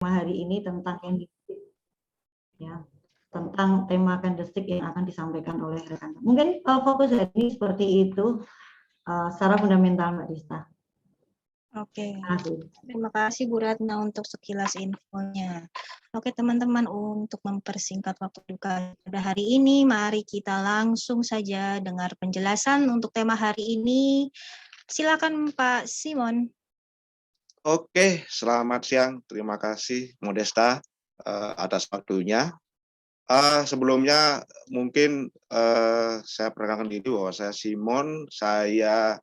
hari ini tentang candlestick, ya, tentang tema candlestick yang akan disampaikan oleh rekan. Mungkin fokus hari ini seperti itu secara fundamental, Mbak Dista. Oke, terima kasih Bu Ratna untuk sekilas infonya. Oke teman-teman, untuk mempersingkat waktu pada hari ini, mari kita langsung saja dengar penjelasan untuk tema hari ini. Silakan Pak Simon. Oke, selamat siang. Terima kasih Modesta atas waktunya. Sebelumnya mungkin saya perkenalkan diri bahwa saya Simon, saya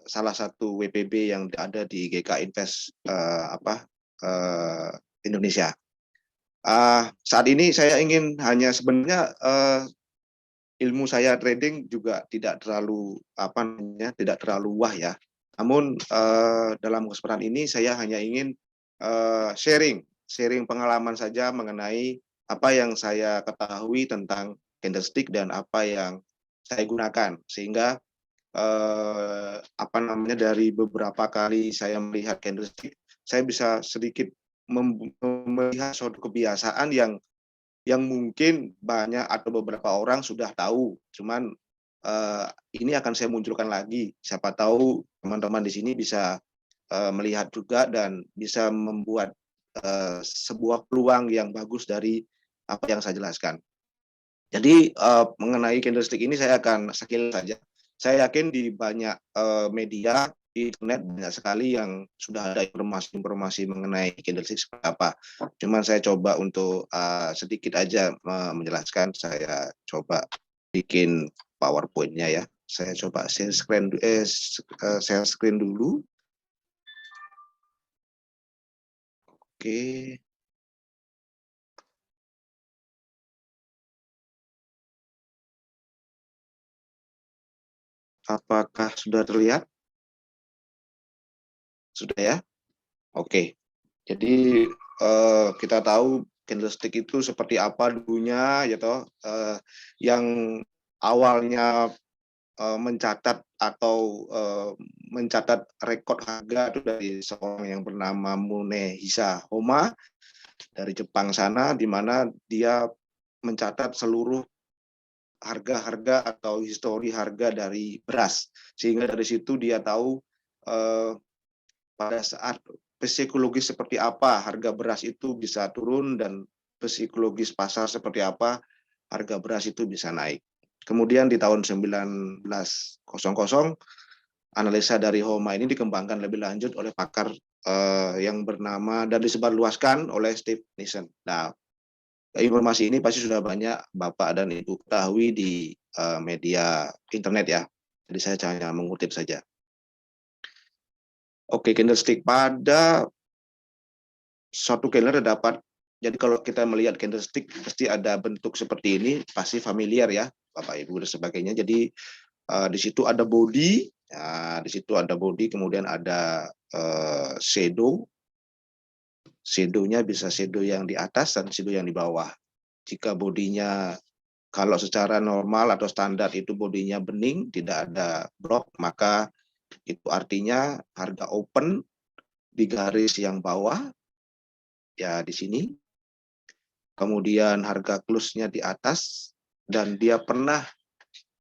salah satu WPB yang ada di GK Invest Indonesia. Saat ini saya ingin hanya sebenarnya ilmu saya trading juga tidak terlalu tidak terlalu wah ya. Namun dalam kesempatan ini saya hanya ingin sharing pengalaman saja mengenai apa yang saya ketahui tentang candlestick dan apa yang saya gunakan, sehingga dari beberapa kali saya melihat candlestick, saya bisa sedikit melihat suatu kebiasaan yang mungkin banyak atau beberapa orang sudah tahu, cuman ini akan saya munculkan lagi. Siapa tahu teman-teman di sini bisa melihat juga dan bisa membuat sebuah peluang yang bagus dari apa yang saya jelaskan. Jadi mengenai candlestick ini saya akan sekilas saja. Saya yakin di banyak media di internet banyak sekali yang sudah ada informasi-informasi mengenai candlestick seperti apa. Cuman saya coba untuk sedikit aja menjelaskan. Saya coba bikin PowerPoint-nya ya. Saya coba share screen dulu. Oke. Apakah sudah terlihat? Sudah ya? Oke. Jadi kita tahu candlestick itu seperti apa dulunya, ya toh, yang awalnya mencatat atau mencatat rekor harga itu dari seorang yang bernama Munehisa Homa dari Jepang sana, di mana dia mencatat seluruh harga-harga atau histori harga dari beras, sehingga dari situ dia tahu pada saat psikologis seperti apa harga beras itu bisa turun dan psikologis pasar seperti apa harga beras itu bisa naik. Kemudian di tahun 1900 analisa dari Homa ini dikembangkan lebih lanjut oleh pakar yang bernama dan disebarluaskan oleh Steve Nissen. Nah, informasi ini pasti sudah banyak Bapak dan Ibu ketahui di media internet ya. Jadi saya hanya mengutip saja. Oke, candlestick pada suatu candle dapat. Jadi kalau kita melihat candlestick pasti ada bentuk seperti ini, pasti familiar ya, Bapak Ibu dan sebagainya. Jadi di situ ada body, ya, di situ ada body, kemudian ada shadow. Shadow-nya bisa shadow yang di atas dan shadow yang di bawah. Jika bodinya kalau secara normal atau standar itu bodinya bening, tidak ada block, maka itu artinya harga open di garis yang bawah, ya di sini. Kemudian harga close-nya di atas, dan dia pernah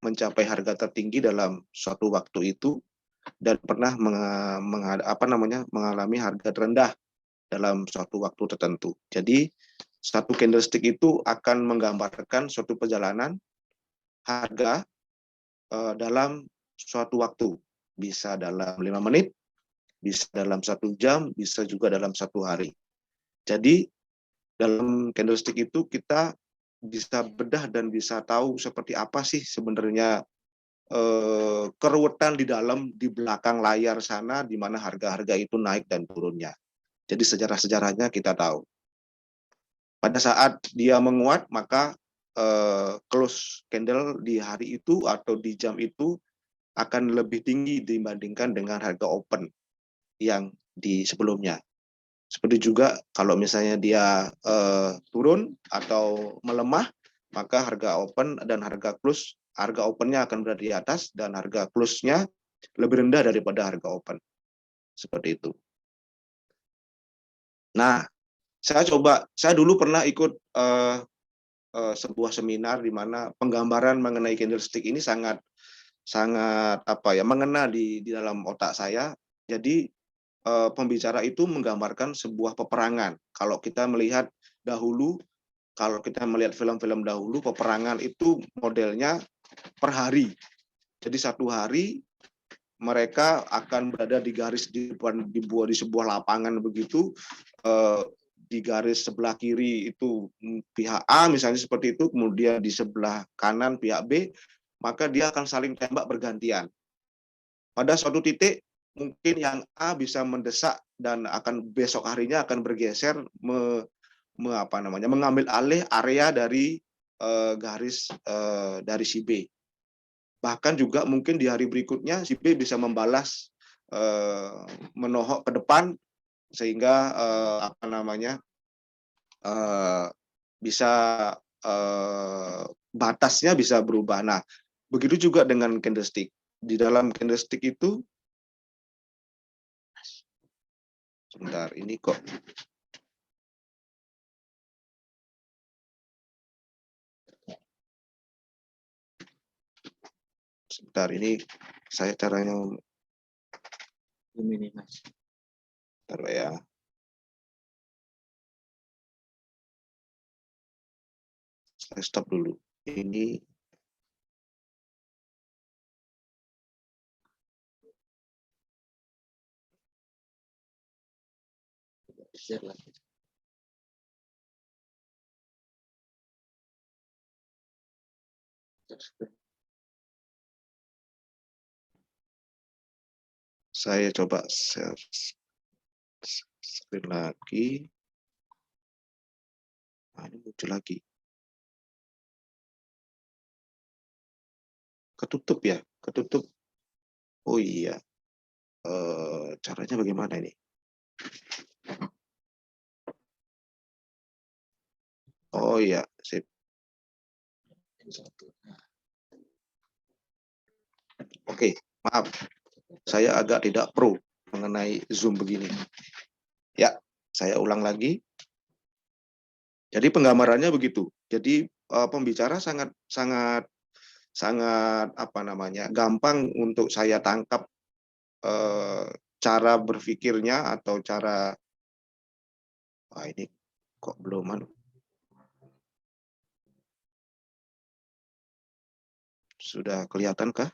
mencapai harga tertinggi dalam suatu waktu itu, dan pernah mengalami harga terendah dalam suatu waktu tertentu. Jadi satu candlestick itu akan menggambarkan suatu perjalanan harga dalam suatu waktu, bisa dalam 5 menit, bisa dalam 1 jam, bisa juga dalam 1 hari. Jadi dalam candlestick itu kita bisa bedah dan bisa tahu seperti apa sih sebenarnya keruwetan di belakang layar sana, di mana harga-harga itu naik dan turunnya. Jadi sejarah-sejarahnya kita tahu. Pada saat dia menguat, maka close candle di hari itu atau di jam itu akan lebih tinggi dibandingkan dengan harga open yang di sebelumnya. Seperti juga kalau misalnya dia turun atau melemah, maka harga open dan harga close, harga opennya akan berada di atas dan harga close-nya lebih rendah daripada harga open. Seperti itu. Nah, saya dulu pernah ikut sebuah seminar di mana penggambaran mengenai candlestick ini sangat mengena di dalam otak saya. Jadi pembicara itu menggambarkan sebuah peperangan. Kalau kita melihat dahulu, kalau kita melihat film-film dahulu, peperangan itu modelnya per hari. Jadi satu hari mereka akan berada di garis di sebuah lapangan begitu, di garis sebelah kiri itu pihak A misalnya seperti itu, kemudian di sebelah kanan pihak B, maka dia akan saling tembak bergantian. Pada suatu titik mungkin yang A bisa mendesak dan akan besok harinya akan bergeser mengambil alih area dari garis dari si B. Bahkan juga mungkin di hari berikutnya si B bisa membalas menohok ke depan sehingga bisa batasnya bisa berubah. Nah, begitu juga dengan candlestick. Di dalam candlestick itu, sebentar, ini kok sebentar, ini saya caranya ini Mas. Bentar ya. Saya stop dulu. Ini share lagi. Saya coba share screen lagi. Nah, ini muncul lagi. Ketutup ya, ketutup. Oh iya. Caranya bagaimana ini? Oh iya, sip. Oke, maaf. Saya agak tidak pro mengenai Zoom begini. Ya, saya ulang lagi. Jadi penggambarannya begitu. Jadi pembicara sangat gampang untuk saya tangkap cara berpikirnya atau cara ini kok belum sudah kelihatan kah?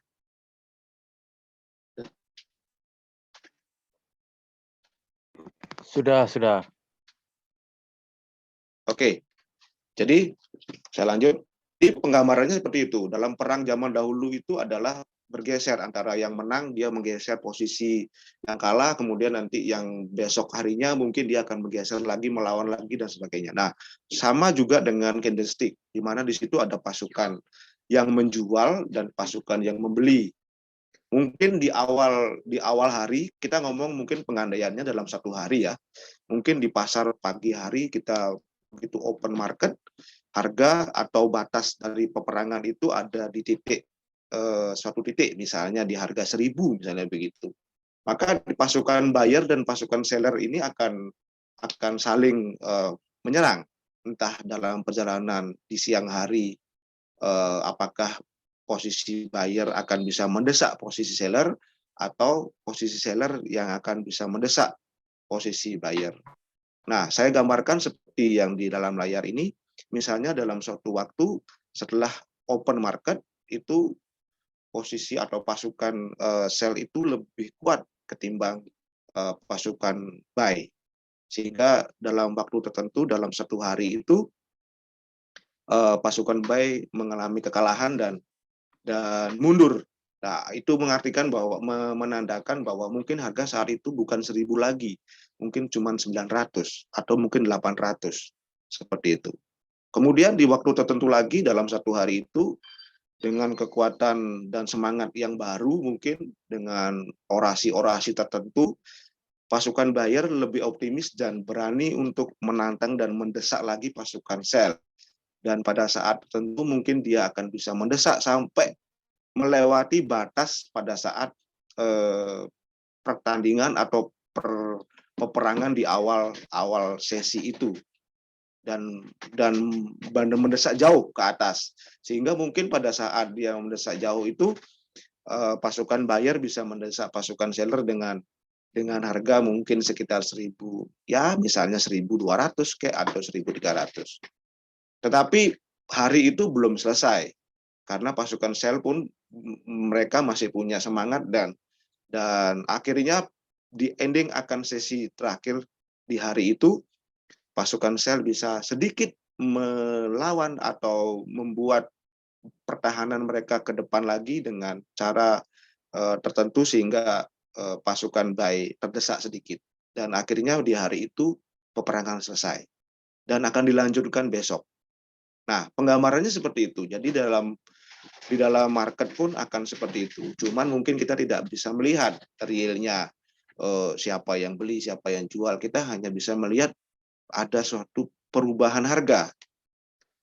Sudah. Oke. Jadi saya lanjut. Di penggambarannya seperti itu. Dalam perang zaman dahulu itu adalah bergeser antara yang menang dia menggeser posisi yang kalah, kemudian nanti yang besok harinya mungkin dia akan bergeser lagi melawan lagi dan sebagainya. Nah, sama juga dengan candlestick di mana di situ ada pasukan yang menjual dan pasukan yang membeli. Mungkin di awal hari kita ngomong mungkin pengandaiannya dalam satu hari ya. Mungkin di pasar pagi hari kita begitu open market, harga atau batas dari peperangan itu ada di suatu titik, misalnya di harga 1.000 misalnya begitu. Maka pasukan buyer dan pasukan seller ini akan saling menyerang, entah dalam perjalanan di siang hari, apakah posisi buyer akan bisa mendesak posisi seller atau posisi seller yang akan bisa mendesak posisi buyer. Nah, saya gambarkan seperti yang di dalam layar ini, misalnya dalam suatu waktu setelah open market itu posisi atau pasukan sell itu lebih kuat ketimbang pasukan buy. Sehingga dalam waktu tertentu dalam satu hari itu pasukan buy mengalami kekalahan dan mundur. Nah, itu menandakan bahwa mungkin harga saat itu bukan 1.000 lagi, mungkin cuma 900 atau mungkin 800 seperti itu. Kemudian di waktu tertentu lagi dalam satu hari itu dengan kekuatan dan semangat yang baru, mungkin dengan orasi-orasi tertentu, pasukan buyer lebih optimis dan berani untuk menantang dan mendesak lagi pasukan sell. Dan pada saat tertentu mungkin dia akan bisa mendesak sampai melewati batas pada saat pertandingan atau peperangan di awal sesi itu, dan mendesak jauh ke atas, sehingga mungkin pada saat dia mendesak jauh itu pasukan buyer bisa mendesak pasukan seller dengan harga mungkin sekitar 1.000, ya misalnya 1.200 kayak atau 1.300. Tetapi hari itu belum selesai, karena pasukan sell pun mereka masih punya semangat, dan akhirnya di ending akan sesi terakhir di hari itu pasukan sel bisa sedikit melawan atau membuat pertahanan mereka ke depan lagi dengan cara tertentu, sehingga pasukan buy terdesak sedikit, dan akhirnya di hari itu peperangan selesai dan akan dilanjutkan besok. Nah, penggambarannya seperti itu. Jadi di dalam market pun akan seperti itu. Cuman mungkin kita tidak bisa melihat realnya siapa yang beli, siapa yang jual. Kita hanya bisa melihat ada suatu perubahan harga.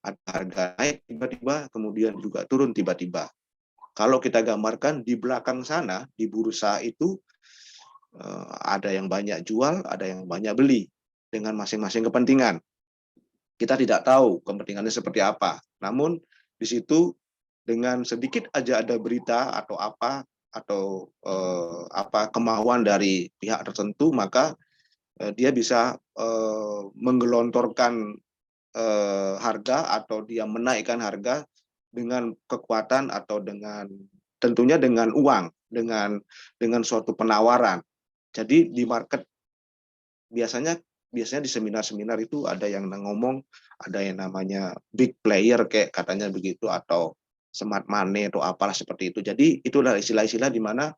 Ada harga naik tiba-tiba, kemudian juga turun tiba-tiba. Kalau kita gambarkan di belakang sana, di bursa itu ada yang banyak jual, ada yang banyak beli, dengan masing-masing kepentingan. Kita tidak tahu kepentingannya seperti apa. Namun di situ dengan sedikit aja ada berita atau kemauan dari pihak tertentu, maka dia bisa menggelontorkan harga, atau dia menaikkan harga dengan kekuatan, atau tentunya dengan uang, dengan suatu penawaran. Jadi di market biasanya di seminar-seminar itu ada yang ngomong, ada yang namanya big player kayak katanya begitu, atau smart money atau apalah seperti itu. Jadi itulah istilah-istilah di mana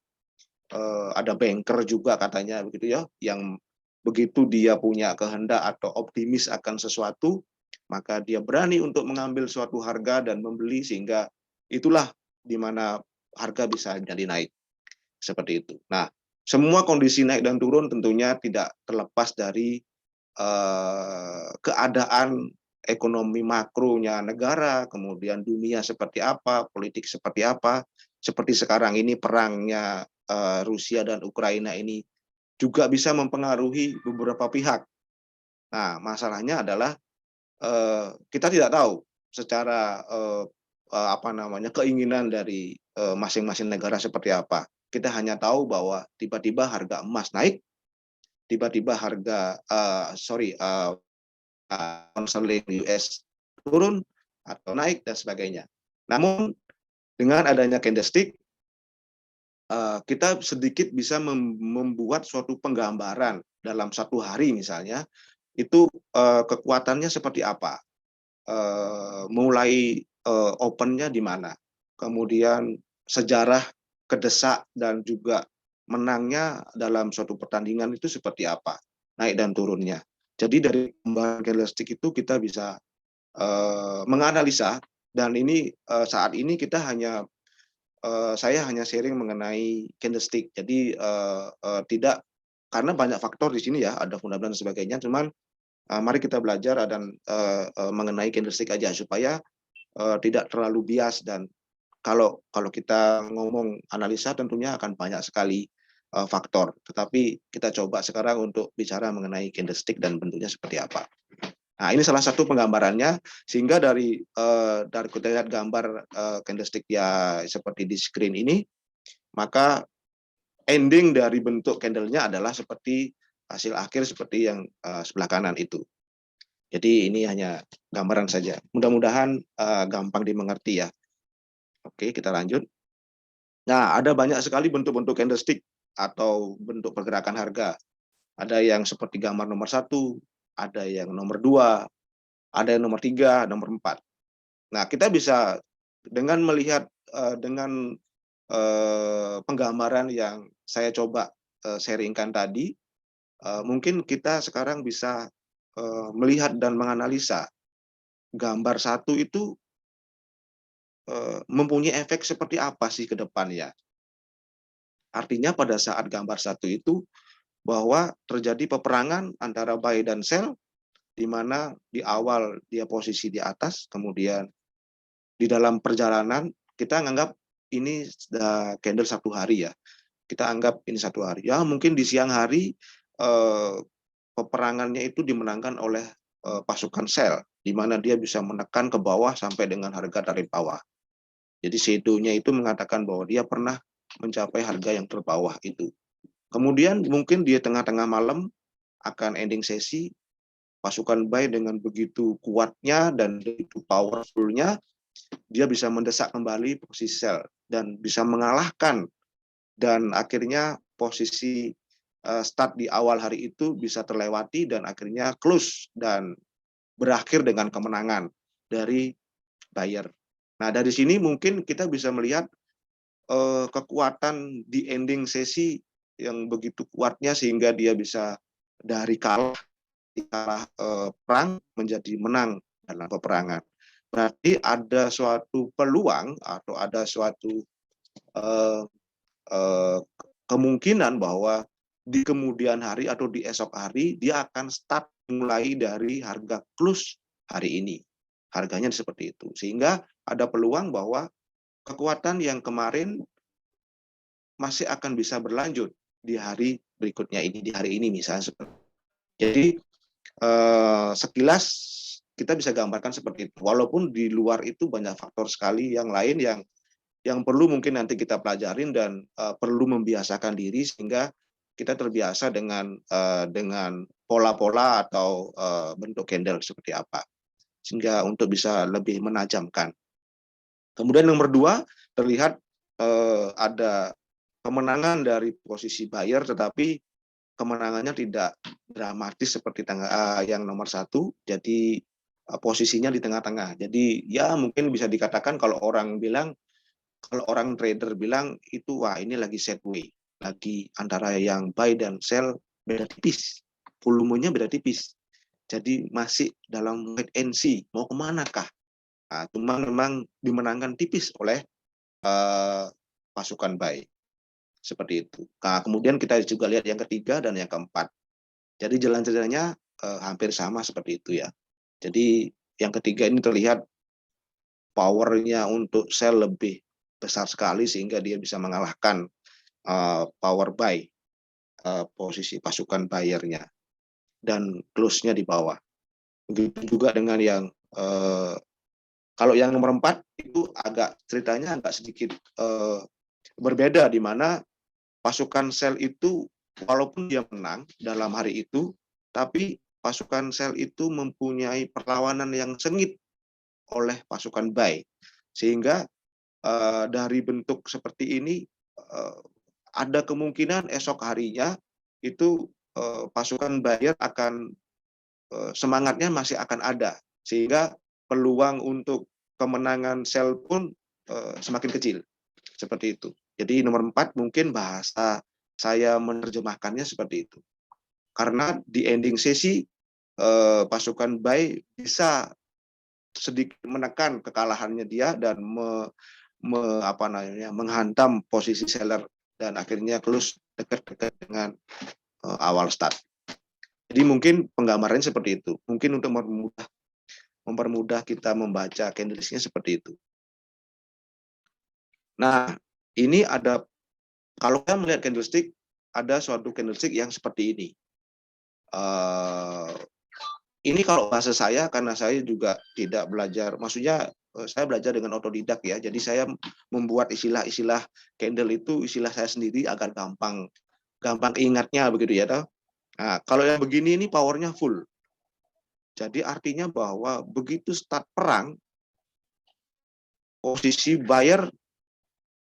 ada banker juga katanya begitu ya, yang begitu dia punya kehendak atau optimis akan sesuatu, maka dia berani untuk mengambil suatu harga dan membeli, sehingga itulah di mana harga bisa jadi naik seperti itu. Nah, semua kondisi naik dan turun tentunya tidak terlepas dari keadaan ekonomi makronya negara, kemudian dunia seperti apa, politik seperti apa. Seperti sekarang ini perangnya Rusia dan Ukraina ini juga bisa mempengaruhi beberapa pihak. Nah, masalahnya adalah kita tidak tahu secara keinginan dari masing-masing negara seperti apa. Kita hanya tahu bahwa tiba-tiba harga emas naik, tiba-tiba harga sterling US turun atau naik dan sebagainya. Namun dengan adanya candlestick, kita sedikit bisa membuat suatu penggambaran dalam satu hari misalnya, itu kekuatannya seperti apa, mulai opennya di mana, kemudian sejarah kedesak dan juga menangnya dalam suatu pertandingan itu seperti apa, naik dan turunnya. Jadi dari gambaran candlestick itu kita bisa menganalisa, dan ini saat ini saya hanya sharing mengenai candlestick. Jadi tidak, karena banyak faktor di sini ya, ada fundamental dan sebagainya. Cuman mari kita belajar dan mengenai candlestick aja, supaya tidak terlalu bias, dan kalau kita ngomong analisa tentunya akan banyak sekali faktor. Tetapi kita coba sekarang untuk bicara mengenai candlestick dan bentuknya seperti apa. Nah, ini salah satu penggambarannya, sehingga dari kita lihat gambar candlestick ya seperti di screen ini, maka ending dari bentuk candle-nya adalah seperti hasil akhir seperti yang sebelah kanan itu. Jadi ini hanya gambaran saja. Mudah-mudahan gampang dimengerti ya. Oke, kita lanjut. Nah, ada banyak sekali bentuk-bentuk candlestick atau bentuk pergerakan harga. Ada yang seperti gambar nomor 1, ada yang nomor 2, ada yang nomor 3, nomor 4. Nah, kita bisa dengan melihat dengan penggambaran yang saya coba sharingkan tadi, mungkin kita sekarang bisa melihat dan menganalisa gambar 1 itu mempunyai efek seperti apa sih ke depannya. Artinya pada saat gambar 1 itu bahwa terjadi peperangan antara buy dan sell, di mana di awal dia posisi di atas, kemudian di dalam perjalanan kita menganggap ini sudah candle 1 hari ya. Kita anggap ini 1 hari. Ya mungkin di siang hari eh, peperangannya itu dimenangkan oleh pasukan sel, di mana dia bisa menekan ke bawah sampai dengan harga tarif bawah. Jadi Shadow-nya itu mengatakan bahwa dia pernah mencapai harga yang terbawah itu. Kemudian mungkin di tengah-tengah malam akan ending sesi, pasukan buy dengan begitu kuatnya dan begitu powerfulnya, dia bisa mendesak kembali posisi sell dan bisa mengalahkan, dan akhirnya posisi start di awal hari itu bisa terlewati dan akhirnya close dan berakhir dengan kemenangan dari buyer. Nah, dari sini mungkin kita bisa melihat kekuatan di ending sesi yang begitu kuatnya sehingga dia bisa dari kalah perang menjadi menang dalam peperangan. Berarti ada suatu peluang atau ada suatu eh, eh, kemungkinan bahwa di kemudian hari atau di esok hari dia akan start mulai dari harga close hari ini. Harganya seperti itu. Sehingga ada peluang bahwa kekuatan yang kemarin masih akan bisa berlanjut di hari berikutnya ini, di hari ini misalnya. Jadi sekilas kita bisa gambarkan seperti itu. Walaupun di luar itu banyak faktor sekali yang lain yang perlu mungkin nanti kita pelajarin dan perlu membiasakan diri sehingga kita terbiasa dengan pola-pola atau bentuk candle seperti apa, sehingga untuk bisa lebih menajamkan. Kemudian nomor 2, terlihat ada kemenangan dari posisi buyer, tetapi kemenangannya tidak dramatis seperti yang nomor 1. Jadi posisinya di tengah-tengah. Jadi ya mungkin bisa dikatakan kalau orang trader bilang itu wah ini lagi sideways, lagi antara yang buy dan sell beda tipis, volumenya beda tipis. Jadi masih dalam wait and see, mau kemanakah? Nah, cuma memang dimenangkan tipis oleh pasukan buy. Seperti itu. Nah, kemudian kita juga lihat yang ketiga dan yang keempat. Jadi jalan ceritanya hampir sama seperti itu ya. Jadi yang ketiga ini terlihat powernya untuk sell lebih besar sekali sehingga dia bisa mengalahkan power buy, posisi pasukan buyernya, dan close-nya di bawah. Begitu juga dengan yang kalau yang nomor 4 itu ceritanya agak sedikit berbeda, di mana pasukan sel itu walaupun dia menang dalam hari itu, tapi pasukan sel itu mempunyai perlawanan yang sengit oleh pasukan buy. Sehingga dari bentuk seperti ini ada kemungkinan esok harinya itu pasukan buyer akan semangatnya masih akan ada, sehingga peluang untuk kemenangan sell pun semakin kecil. Seperti itu. Jadi nomor 4 mungkin bahasa saya menerjemahkannya seperti itu. Karena di ending sesi pasukan buy bisa sedikit menekan kekalahannya dia dan menghantam posisi seller dan akhirnya close dekat-dekat dengan awal start. Jadi mungkin penggambarannya seperti itu. Mungkin untuk mempermudah kita membaca candlestick-nya seperti itu. Nah, ini ada, kalau kita melihat candlestick, ada suatu candlestick yang seperti ini. Ini kalau bahasa saya, karena saya juga tidak belajar, maksudnya saya belajar dengan otodidak ya, jadi saya membuat istilah-istilah candle itu istilah saya sendiri agar gampang ingatnya begitu ya. Nah, kalau yang begini ini powernya full. Jadi artinya bahwa begitu start perang, posisi buyer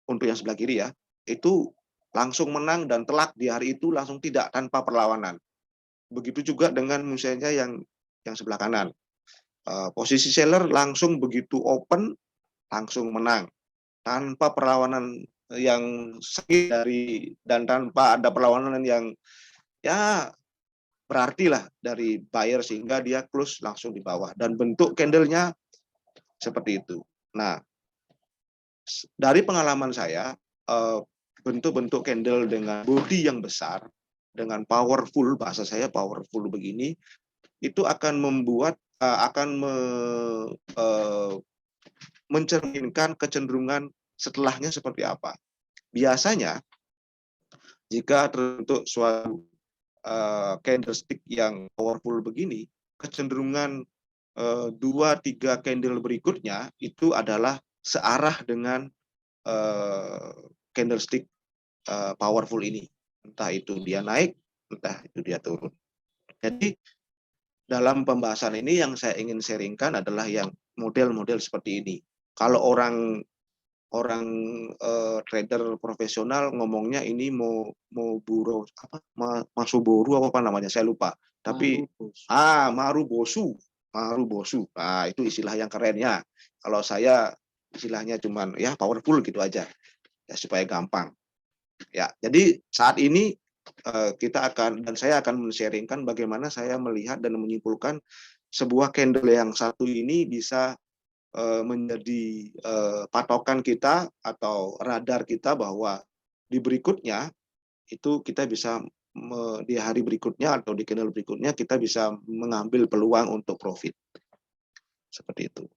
untuk yang sebelah kiri ya, itu langsung menang dan telak di hari itu langsung tidak tanpa perlawanan. Begitu juga dengan misalnya yang sebelah kanan. Posisi seller langsung begitu open, langsung menang. Tanpa perlawanan yang sengit dan tanpa ada perlawanan yang ya berarti lah dari buyer sehingga dia close langsung di bawah. Dan bentuk candlenya seperti itu. Nah, dari pengalaman saya, bentuk-bentuk candle dengan body yang besar, dengan powerful, bahasa saya powerful begini, itu akan mencerminkan kecenderungan setelahnya seperti apa. Biasanya, jika terbentuk suatu candlestick yang powerful begini, kecenderungan 2-3 candle berikutnya itu adalah searah dengan candlestick powerful ini. Entah itu dia naik, entah itu dia turun. Jadi dalam pembahasan ini yang saya ingin sharingkan adalah yang model-model seperti ini. Kalau orang trader profesional ngomongnya ini mau buro apa masuk boru apa namanya saya lupa. Tapi marubosu. Nah, itu istilah yang kerennya. Kalau saya istilahnya cuman ya powerful gitu aja. Ya supaya gampang. Ya, jadi saat ini kita akan dan saya akan men-sharingkan bagaimana saya melihat dan menyimpulkan sebuah candle yang satu ini bisa menjadi patokan kita atau radar kita bahwa di berikutnya itu kita bisa di hari berikutnya atau di candle berikutnya kita bisa mengambil peluang untuk profit seperti itu.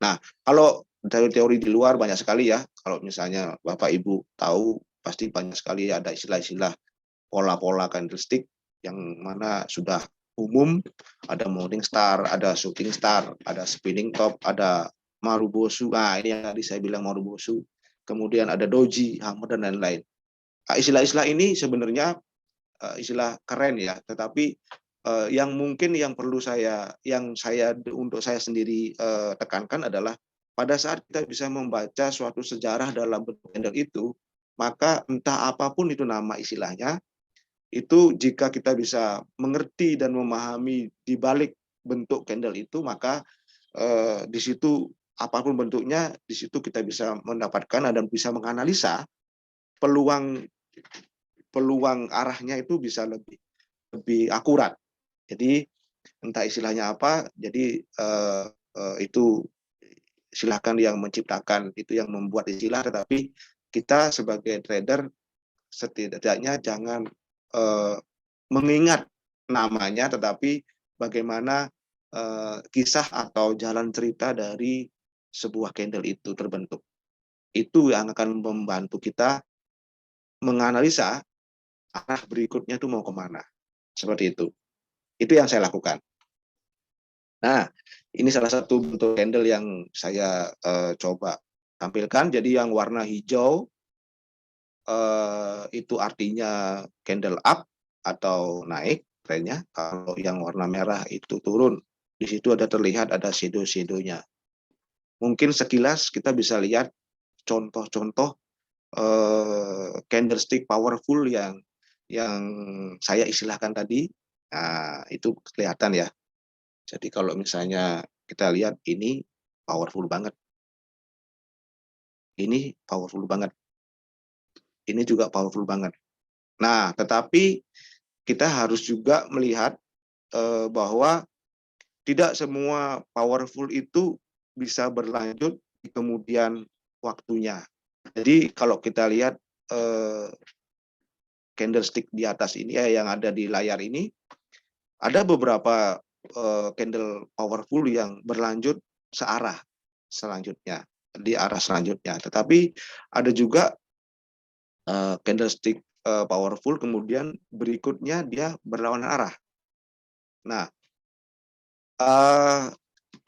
Nah, kalau teori-teori di luar banyak sekali ya. Kalau misalnya Bapak Ibu tahu pasti banyak sekali ada istilah-istilah pola-pola candlestick yang mana sudah umum, ada morning star, ada shooting star, ada spinning top, ada marubosu. Nah, ini yang tadi saya bilang marubosu. Kemudian ada doji, hammer dan lain-lain. Nah, istilah-istilah ini sebenarnya istilah keren ya, tetapi yang mungkin yang perlu untuk saya sendiri tekankan adalah pada saat kita bisa membaca suatu sejarah dalam bentuk candle itu, maka entah apapun itu nama istilahnya, itu jika kita bisa mengerti dan memahami di balik bentuk candle itu, maka di situ apapun bentuknya, di situ kita bisa mendapatkan dan bisa menganalisa peluang arahnya itu bisa lebih akurat. Jadi entah istilahnya apa, jadi itu silahkan yang menciptakan, itu yang membuat istilah, tetapi kita sebagai trader setidaknya jangan mengingat namanya, tetapi bagaimana kisah atau jalan cerita dari sebuah candle itu terbentuk. Itu yang akan membantu kita menganalisa arah berikutnya itu mau kemana. Seperti itu. Itu yang saya lakukan. Nah, ini salah satu bentuk candle yang saya coba tampilkan. Jadi yang warna hijau itu artinya candle up atau naik trennya. Kalau yang warna merah itu turun. Di situ terlihat ada shadow-shadownya. Mungkin sekilas kita bisa lihat contoh-contoh candlestick powerful yang saya istilahkan tadi. Nah, itu kelihatan ya. Jadi kalau misalnya kita lihat ini powerful banget. Ini powerful banget. Ini juga powerful banget. Nah, tetapi kita harus juga melihat bahwa tidak semua powerful itu bisa berlanjut di kemudian waktunya. Jadi kalau kita lihat candlestick di atas ini yang ada di layar ini, ada beberapa candle powerful yang berlanjut searah selanjutnya, di arah selanjutnya. Tetapi ada juga candlestick powerful kemudian berikutnya dia berlawanan arah. Nah,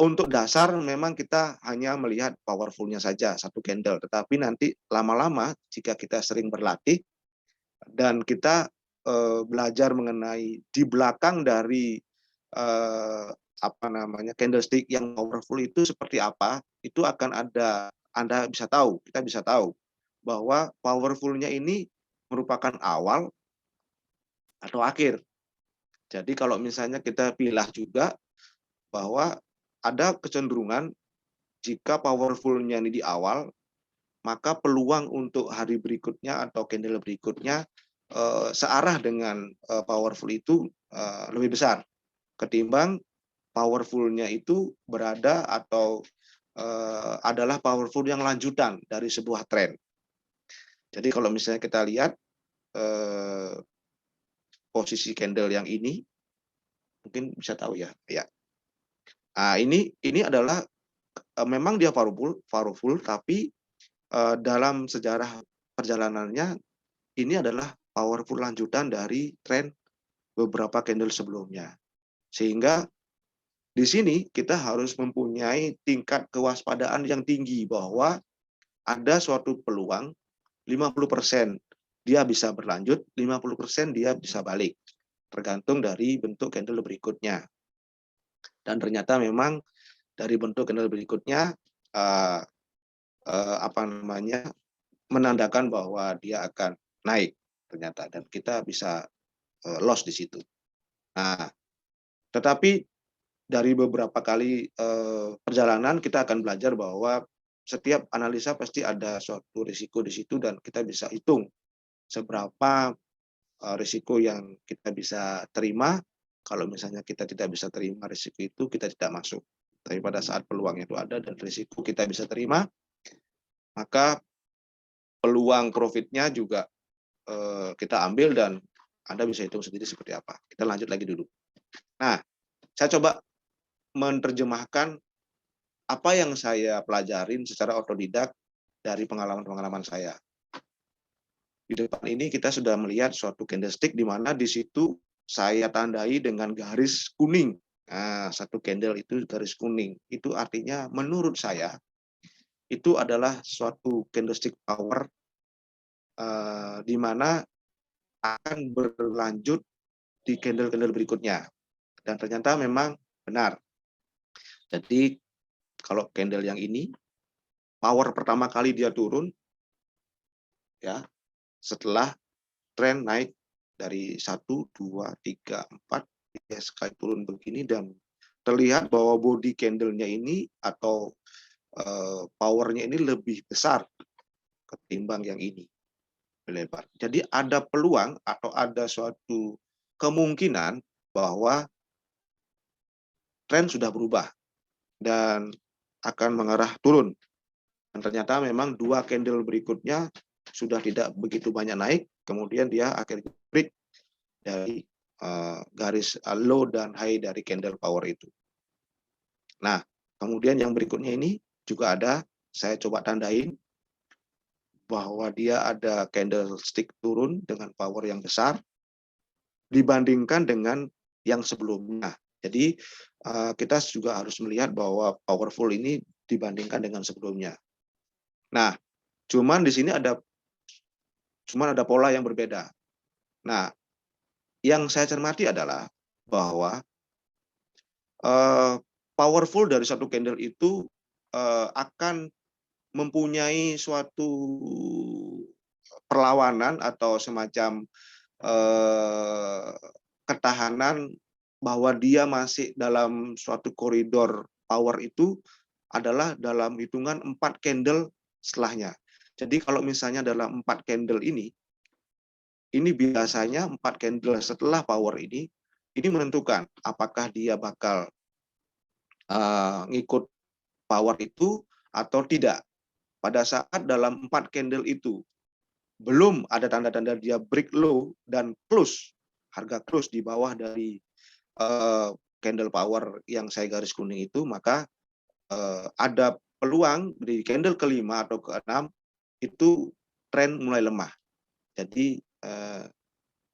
untuk dasar memang kita hanya melihat powerfulnya saja satu candle, tetapi nanti lama-lama jika kita sering berlatih dan kita belajar mengenai di belakang dari candlestick yang powerful itu seperti apa, itu akan ada, Anda bisa tahu, kita bisa tahu bahwa powerfulnya ini merupakan awal atau akhir. Jadi kalau misalnya kita pilah juga bahwa ada kecenderungan jika powerfulnya ini di awal, maka peluang untuk hari berikutnya atau candle berikutnya searah dengan powerful itu lebih besar ketimbang powerfulnya itu berada atau adalah powerful yang lanjutan dari sebuah tren. Jadi kalau misalnya kita lihat posisi candle yang ini, mungkin bisa tahu ya. Nah, ini adalah memang dia powerful, tapi dalam sejarah perjalanannya ini adalah powerful lanjutan dari tren beberapa candle sebelumnya. Sehingga di sini kita harus mempunyai tingkat kewaspadaan yang tinggi bahwa ada suatu peluang 50% dia bisa berlanjut, 50% dia bisa balik. Tergantung dari bentuk candle berikutnya. Dan ternyata memang dari bentuk candle berikutnya menandakan bahwa dia akan naik ternyata, dan kita bisa loss di situ. Nah, tetapi dari beberapa kali perjalanan kita akan belajar bahwa setiap analisa pasti ada suatu risiko di situ, dan kita bisa hitung seberapa risiko yang kita bisa terima. Kalau misalnya kita tidak bisa terima risiko itu, kita tidak masuk. Tapi pada saat peluang itu ada dan risiko kita bisa terima, maka peluang profitnya juga kita ambil, dan Anda bisa hitung sendiri seperti apa. Kita lanjut lagi dulu. Nah, saya coba menerjemahkan apa yang saya pelajarin secara otodidak dari pengalaman-pengalaman saya. Di depan ini kita sudah melihat suatu candlestick di mana di situ saya tandai dengan garis kuning. Nah, satu candle itu garis kuning. Itu artinya menurut saya itu adalah suatu candlestick power di mana akan berlanjut di candle-candle berikutnya. Dan ternyata memang benar. Jadi kalau candle yang ini, power pertama kali dia turun, ya, setelah tren naik dari 1, 2, 3, 4, ya sekali turun begini, dan terlihat bahwa body candle-nya ini atau powernya ini lebih besar ketimbang yang ini, lebar. Jadi ada peluang atau ada suatu kemungkinan bahwa tren sudah berubah dan akan mengarah turun. Dan ternyata memang dua candle berikutnya sudah tidak begitu banyak naik, kemudian dia akhirnya break dari garis low dan high dari candle power itu. Nah, kemudian yang berikutnya ini juga ada, saya coba tandain bahwa dia ada candlestick turun dengan power yang besar dibandingkan dengan yang sebelumnya. Jadi kita juga harus melihat bahwa powerful ini dibandingkan dengan sebelumnya. Nah, cuman di sini ada pola yang berbeda. Nah, yang saya cermati adalah bahwa powerful dari satu candle itu akan mempunyai suatu perlawanan atau semacam ketahanan bahwa dia masih dalam suatu koridor power itu adalah dalam hitungan 4 candle setelahnya. Jadi kalau misalnya dalam 4 candle ini biasanya 4 candle setelah power ini menentukan apakah dia bakal ngikut power itu atau tidak. Pada saat dalam 4 candle itu belum ada tanda-tanda dia break low dan close, harga close di bawah dari candle power yang saya garis kuning itu, maka ada peluang di candle kelima atau keenam itu tren mulai lemah. Jadi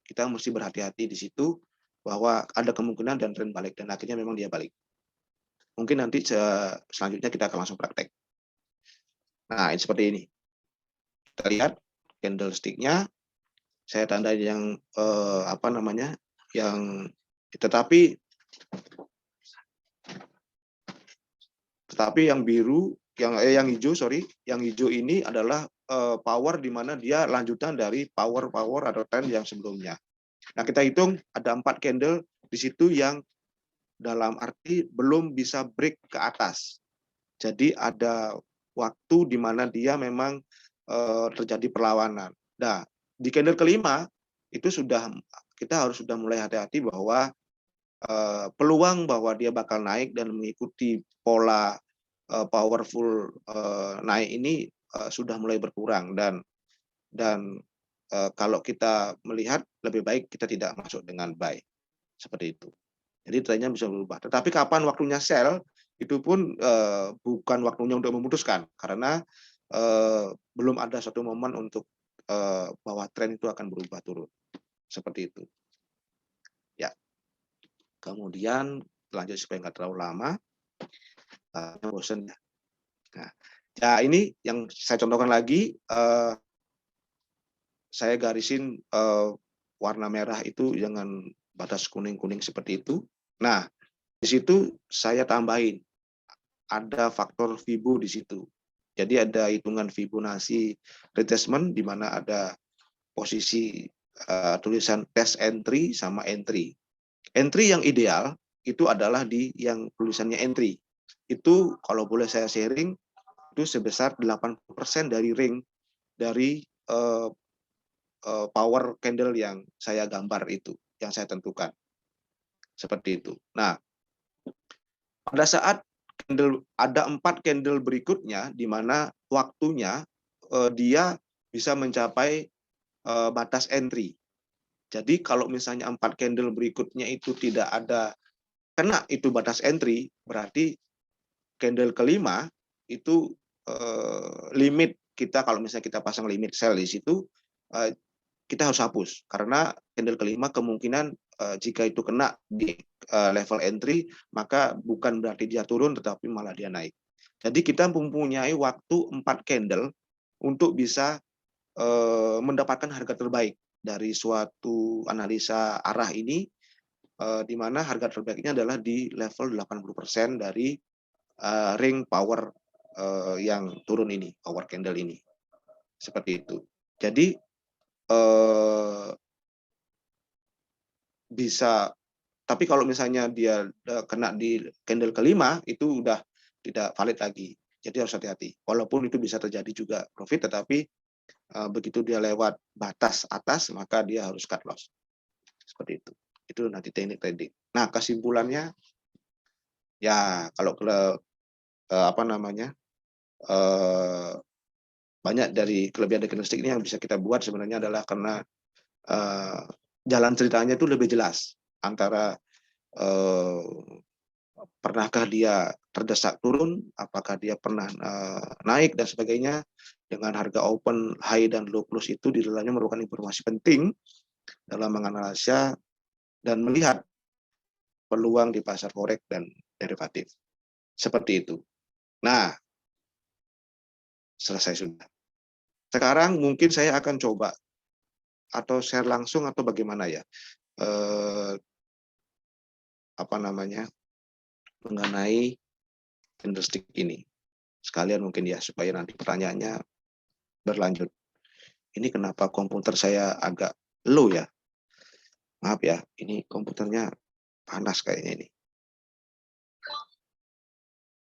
kita mesti berhati-hati di situ bahwa ada kemungkinan dan tren balik, dan akhirnya memang dia balik. Mungkin nanti selanjutnya kita akan langsung praktek. Nah, ini seperti ini. Kita lihat candlestick-nya, saya tandai yang tetapi yang biru, yang hijau ini adalah power di mana dia lanjutan dari power atau trend yang sebelumnya. Nah, kita hitung ada 4 candle di situ yang dalam arti belum bisa break ke atas. Jadi ada waktu di mana dia memang terjadi perlawanan. Nah, di candle kelima itu kita harus sudah mulai hati-hati bahwa peluang bahwa dia bakal naik dan mengikuti pola powerful naik ini sudah mulai berkurang, dan kalau kita melihat lebih baik kita tidak masuk dengan buy seperti itu. Jadi trennya bisa berubah. Tetapi kapan waktunya sell itu pun bukan waktunya untuk memutuskan, karena belum ada satu momen untuk bahwa tren itu akan berubah turun seperti itu. Kemudian lanjut supaya nggak terlalu lama, bosen ya. Nah, ya ini yang saya contohkan lagi, saya garisin warna merah itu dengan batas kuning-kuning seperti itu. Nah, di situ saya tambahin ada faktor Fibo di situ. Jadi ada hitungan Fibonacci retracement di mana ada posisi tulisan test entry sama entry. Entry yang ideal itu adalah di yang tulisannya entry. Itu kalau boleh saya sharing itu sebesar 80% dari ring dari power candle yang saya gambar itu, yang saya tentukan. Seperti itu. Nah, pada saat ada 4 candle berikutnya di mana waktunya dia bisa mencapai batas entry. Jadi kalau misalnya 4 candle berikutnya itu tidak ada kena itu batas entry, berarti candle kelima itu limit kita, kalau misalnya kita pasang limit sell di situ, kita harus hapus karena candle kelima kemungkinan jika itu kena di level entry, maka bukan berarti dia turun tetapi malah dia naik. Jadi kita mempunyai waktu 4 candle untuk bisa mendapatkan harga terbaik dari suatu analisa arah ini, di mana harga terbaiknya adalah di level 80% dari ring power yang turun ini, power candle ini. Seperti itu. Jadi bisa, tapi kalau misalnya dia kena di candle kelima itu udah tidak valid lagi. Jadi harus hati-hati. Walaupun itu bisa terjadi juga profit, tetapi begitu dia lewat batas atas maka dia harus cut loss. Seperti itu. Itu nanti teknik trading. Nah, kesimpulannya ya kalau apa namanya? Banyak dari kelebihan candlestick ini yang bisa kita buat sebenarnya adalah karena jalan ceritanya itu lebih jelas antara pernahkah dia terdesak turun, apakah dia pernah naik dan sebagainya. Dengan harga open, high dan low close itu di dalamnya merupakan informasi penting dalam menganalisa dan melihat peluang di pasar forex dan derivatif. Seperti itu. Nah, selesai sudah. Sekarang mungkin saya akan coba atau share langsung atau bagaimana ya, apa namanya, mengenai candlestick ini. Sekalian mungkin ya supaya nanti pertanyaannya berlanjut. Ini kenapa komputer saya agak low ya? Maaf ya, ini komputernya panas kayaknya ini.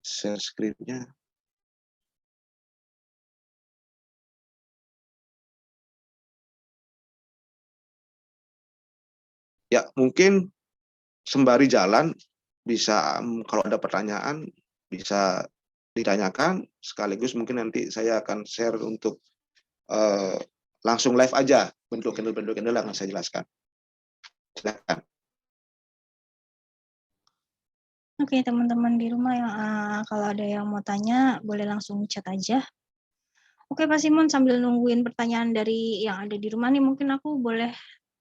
Share screen-nya. Ya, mungkin sembari jalan bisa kalau ada pertanyaan bisa ditanyakan, sekaligus mungkin nanti saya akan share untuk langsung live aja bentuk candle yang akan saya jelaskan. Silakan. Oke, teman-teman di rumah yang kalau ada yang mau tanya boleh langsung chat aja. Oke, Pak Simon, sambil nungguin pertanyaan dari yang ada di rumah nih, mungkin aku boleh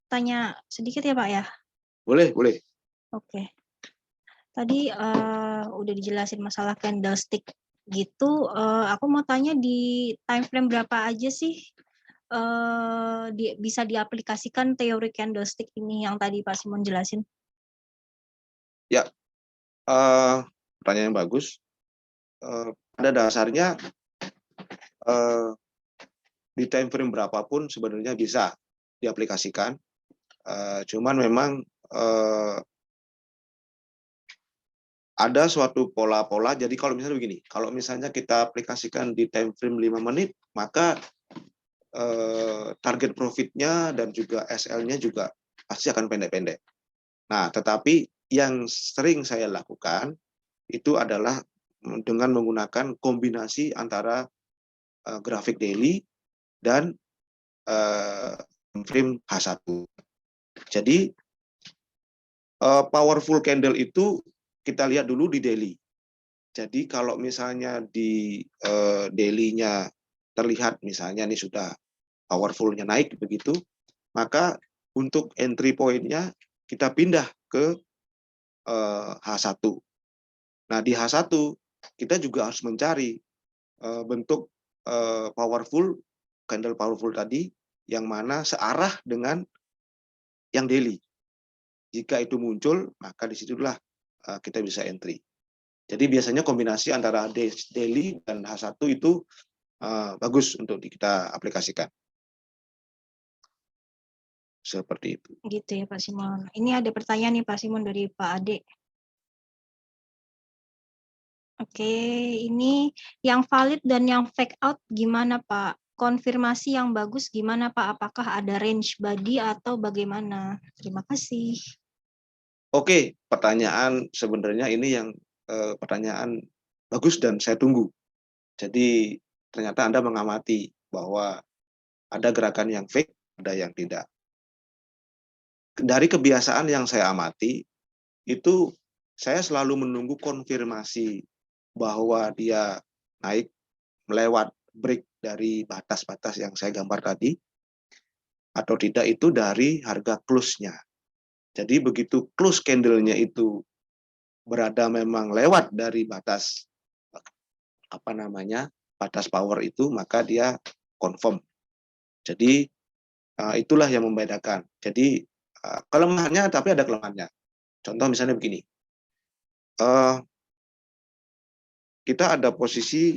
tanya sedikit ya, Pak ya? Boleh, boleh. Oke. Tadi udah dijelasin masalah candlestick gitu. Aku mau tanya di time frame berapa aja sih bisa diaplikasikan teori candlestick ini yang tadi Pak Simon jelasin? Ya, pertanyaan yang bagus. Pada dasarnya di time frame berapapun sebenarnya bisa diaplikasikan. Cuman memang ada suatu pola-pola. Jadi kalau misalnya begini, kalau misalnya kita aplikasikan di time frame 5 menit, maka target profitnya dan juga SL-nya juga pasti akan pendek-pendek. Nah, tetapi yang sering saya lakukan itu adalah dengan menggunakan kombinasi antara grafik daily dan frame H1. Jadi powerful candle itu kita lihat dulu di daily. Jadi kalau misalnya di daily-nya terlihat misalnya ini sudah powerful-nya naik begitu, maka untuk entry point-nya kita pindah ke H1. Nah, di H1 kita juga harus mencari bentuk candle powerful tadi yang mana searah dengan yang daily. Jika itu muncul, maka disitulah kita bisa entry. Jadi biasanya kombinasi antara daily dan H1 itu bagus untuk kita aplikasikan. Seperti itu. Gitu ya Pak Simon. Ini ada pertanyaan nih Pak Simon dari Pak Ade. Oke, ini yang valid dan yang fake out gimana Pak? Konfirmasi yang bagus gimana Pak? Apakah ada range body atau bagaimana? Terima kasih. Oke, pertanyaan sebenarnya ini yang pertanyaan bagus dan saya tunggu. Jadi ternyata Anda mengamati bahwa ada gerakan yang fake, ada yang tidak. Dari kebiasaan yang saya amati, itu saya selalu menunggu konfirmasi bahwa dia naik melewat break dari batas-batas yang saya gambar tadi, atau tidak itu dari harga close-nya. Jadi begitu close candle-nya itu berada memang lewat dari batas batas power itu, maka dia confirm. Jadi itulah yang membedakan. Jadi kelemahannya, tapi ada kelemahannya. Contoh misalnya begini, kita ada posisi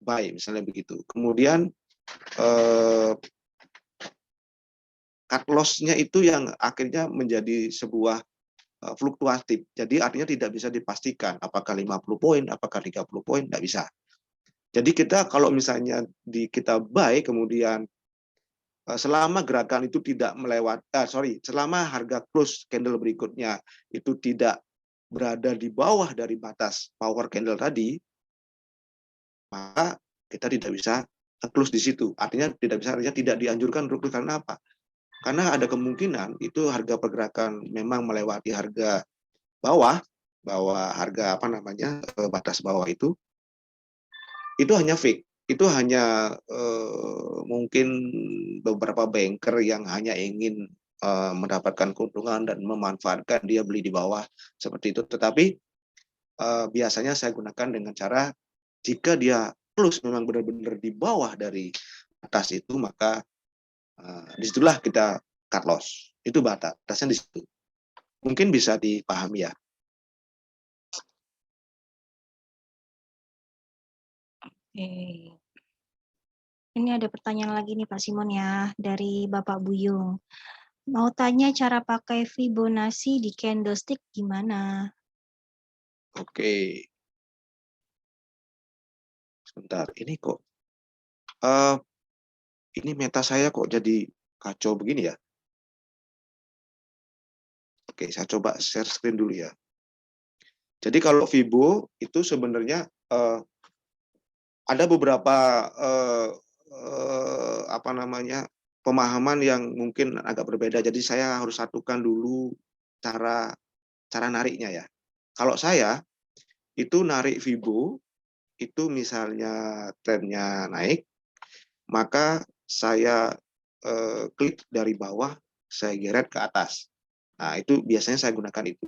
buy misalnya begitu, kemudian cut loss-nya itu yang akhirnya menjadi sebuah fluktuatif. Jadi artinya tidak bisa dipastikan apakah 50 poin, apakah 30 poin, tidak bisa. Jadi kita kalau misalnya kita buy, kemudian selama gerakan itu tidak selama harga close candle berikutnya itu tidak berada di bawah dari batas power candle tadi, maka kita tidak bisa close di situ. Artinya tidak dianjurkan untuk close. Karena apa? Karena ada kemungkinan itu harga pergerakan memang melewati harga harga batas bawah itu hanya fake. Itu hanya mungkin beberapa banker yang hanya ingin mendapatkan keuntungan dan memanfaatkan dia beli di bawah seperti itu. Tetapi biasanya saya gunakan dengan cara jika dia close memang benar-benar di bawah dari atas itu, maka disitulah kita cut loss. Itu batasnya di situ. Mungkin bisa dipahami ya. Oke. Ini ada pertanyaan lagi nih Pak Simon ya, dari Bapak Buyung. Mau tanya cara pakai Fibonacci di candlestick gimana? Oke. Sebentar, ini kok ini meta saya kok jadi kacau begini ya. Oke, saya coba share screen dulu ya. Jadi kalau Fibo itu sebenarnya ada beberapa pemahaman yang mungkin agak berbeda. Jadi saya harus satukan dulu cara nariknya ya. Kalau saya itu narik Fibo itu misalnya trennya naik, maka saya klik dari bawah, saya geret ke atas. Nah, itu biasanya saya gunakan itu.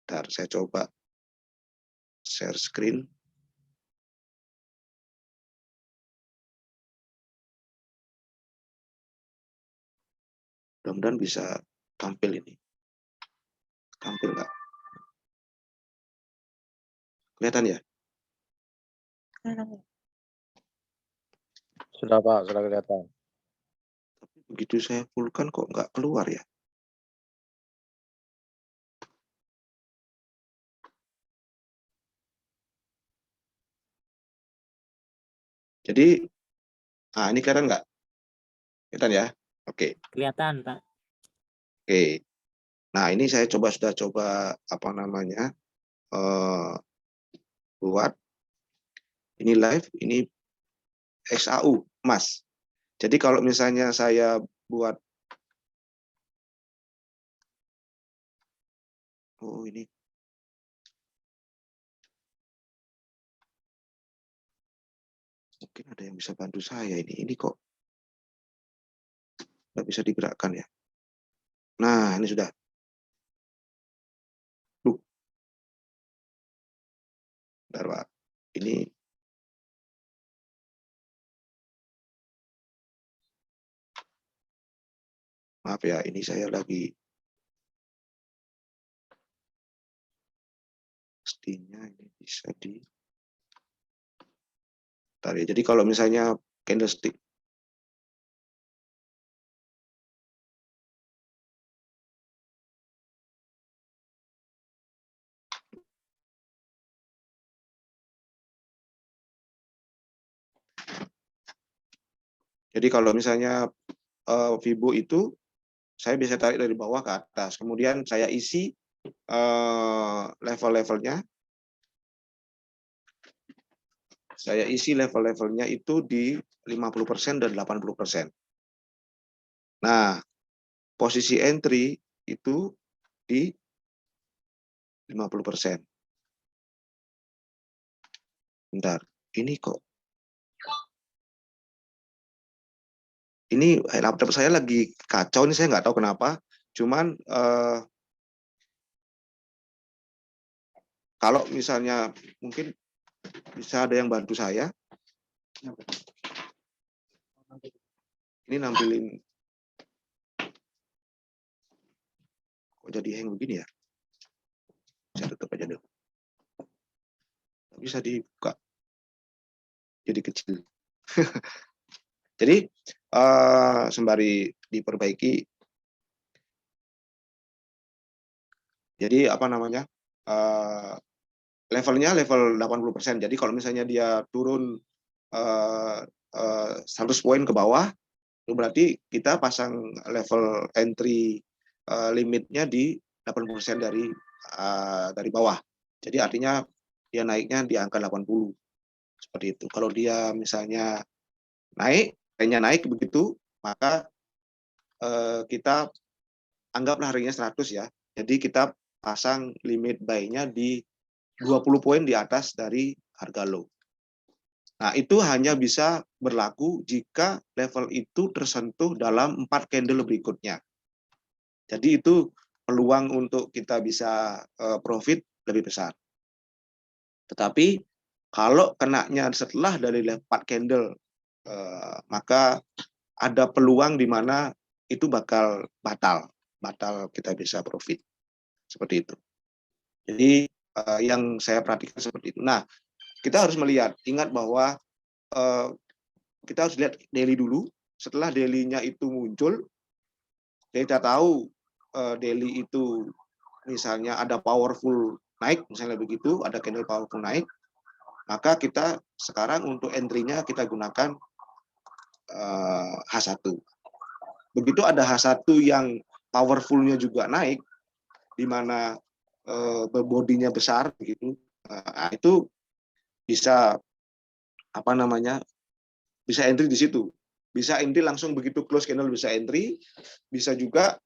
Bentar, saya coba share screen. Mudah-mudahan bisa tampil ini. Tampil nggak? Kelihatan ya? Sudah Pak, sudah kelihatan. Tapi begitu saya fullkan kok nggak keluar ya? Jadi, ini kelihatan nggak? Kelihatan ya? Oke. Kelihatan, Pak. Oke. Nah, ini saya sudah coba buat ini live, ini XAU emas. Jadi kalau misalnya saya buat ini mungkin ada yang bisa bantu saya ini kok nggak bisa digerakkan ya. Nah, ini sudah. Bentar, Pak. Ini maaf ya, ini saya lagi pastinya ini bisa di. Bentar ya. Jadi kalau misalnya candlestick Jadi kalau misalnya Fibo itu saya bisa tarik dari bawah ke atas, kemudian saya isi level-levelnya. Saya isi level-levelnya itu di 50% dan 80%. Nah, posisi entry itu di 50%. Bentar, ini kok. Ini laptop saya lagi kacau, ini saya nggak tahu kenapa. Cuman kalau misalnya mungkin bisa ada yang bantu saya. Ini nampilin kok jadi hang begini ya? Saya tutup aja dulu. Bisa dibuka. Jadi kecil. Jadi sembari diperbaiki. Jadi apa namanya? Levelnya level 80%. Jadi kalau misalnya dia turun 100 poin ke bawah, itu berarti kita pasang level entry limitnya di 80% dari bawah. Jadi artinya dia naiknya di angka 80. Seperti itu. Kalau dia misalnya naik, trennya naik begitu, maka kita anggaplah harganya 100 ya. Jadi kita pasang limit buy-nya di 20 poin di atas dari harga low. Nah, itu hanya bisa berlaku jika level itu tersentuh dalam 4 candle berikutnya. Jadi itu peluang untuk kita bisa profit lebih besar. Tetapi kalau kenanya setelah dari 4 candle, maka ada peluang di mana itu bakal batal kita bisa profit. Seperti itu. Jadi yang saya perhatikan seperti itu. Nah, kita harus melihat, ingat bahwa kita harus lihat daily dulu. Setelah daily-nya itu muncul, kita tahu daily itu misalnya ada powerful naik, misalnya begitu, ada candle powerful naik, maka kita sekarang untuk entry-nya kita gunakan H1. Begitu ada H1 yang powerful-nya juga naik, di mana bodinya besar, begitu, nah, itu bisa apa namanya? Bisa entry di situ. Bisa entry langsung begitu close candle bisa entry, bisa juga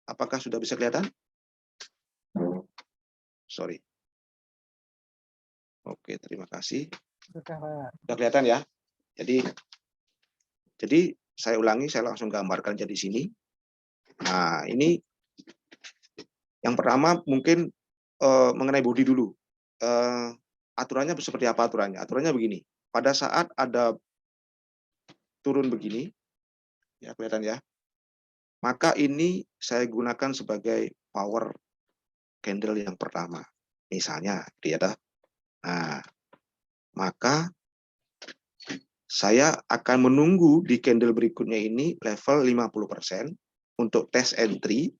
apakah sudah bisa kelihatan? Sorry. Oke, terima kasih. Sudah kelihatan ya. Jadi saya ulangi, saya langsung gambarkan jadi sini. Nah, ini yang pertama mungkin mengenai body dulu. Aturannya seperti apa aturannya? Aturannya begini. Pada saat ada turun begini, ya kelihatan ya. Maka ini saya gunakan sebagai power candle yang pertama. Misalnya, dia ada. Nah, maka saya akan menunggu di candle berikutnya ini level 50% untuk test entry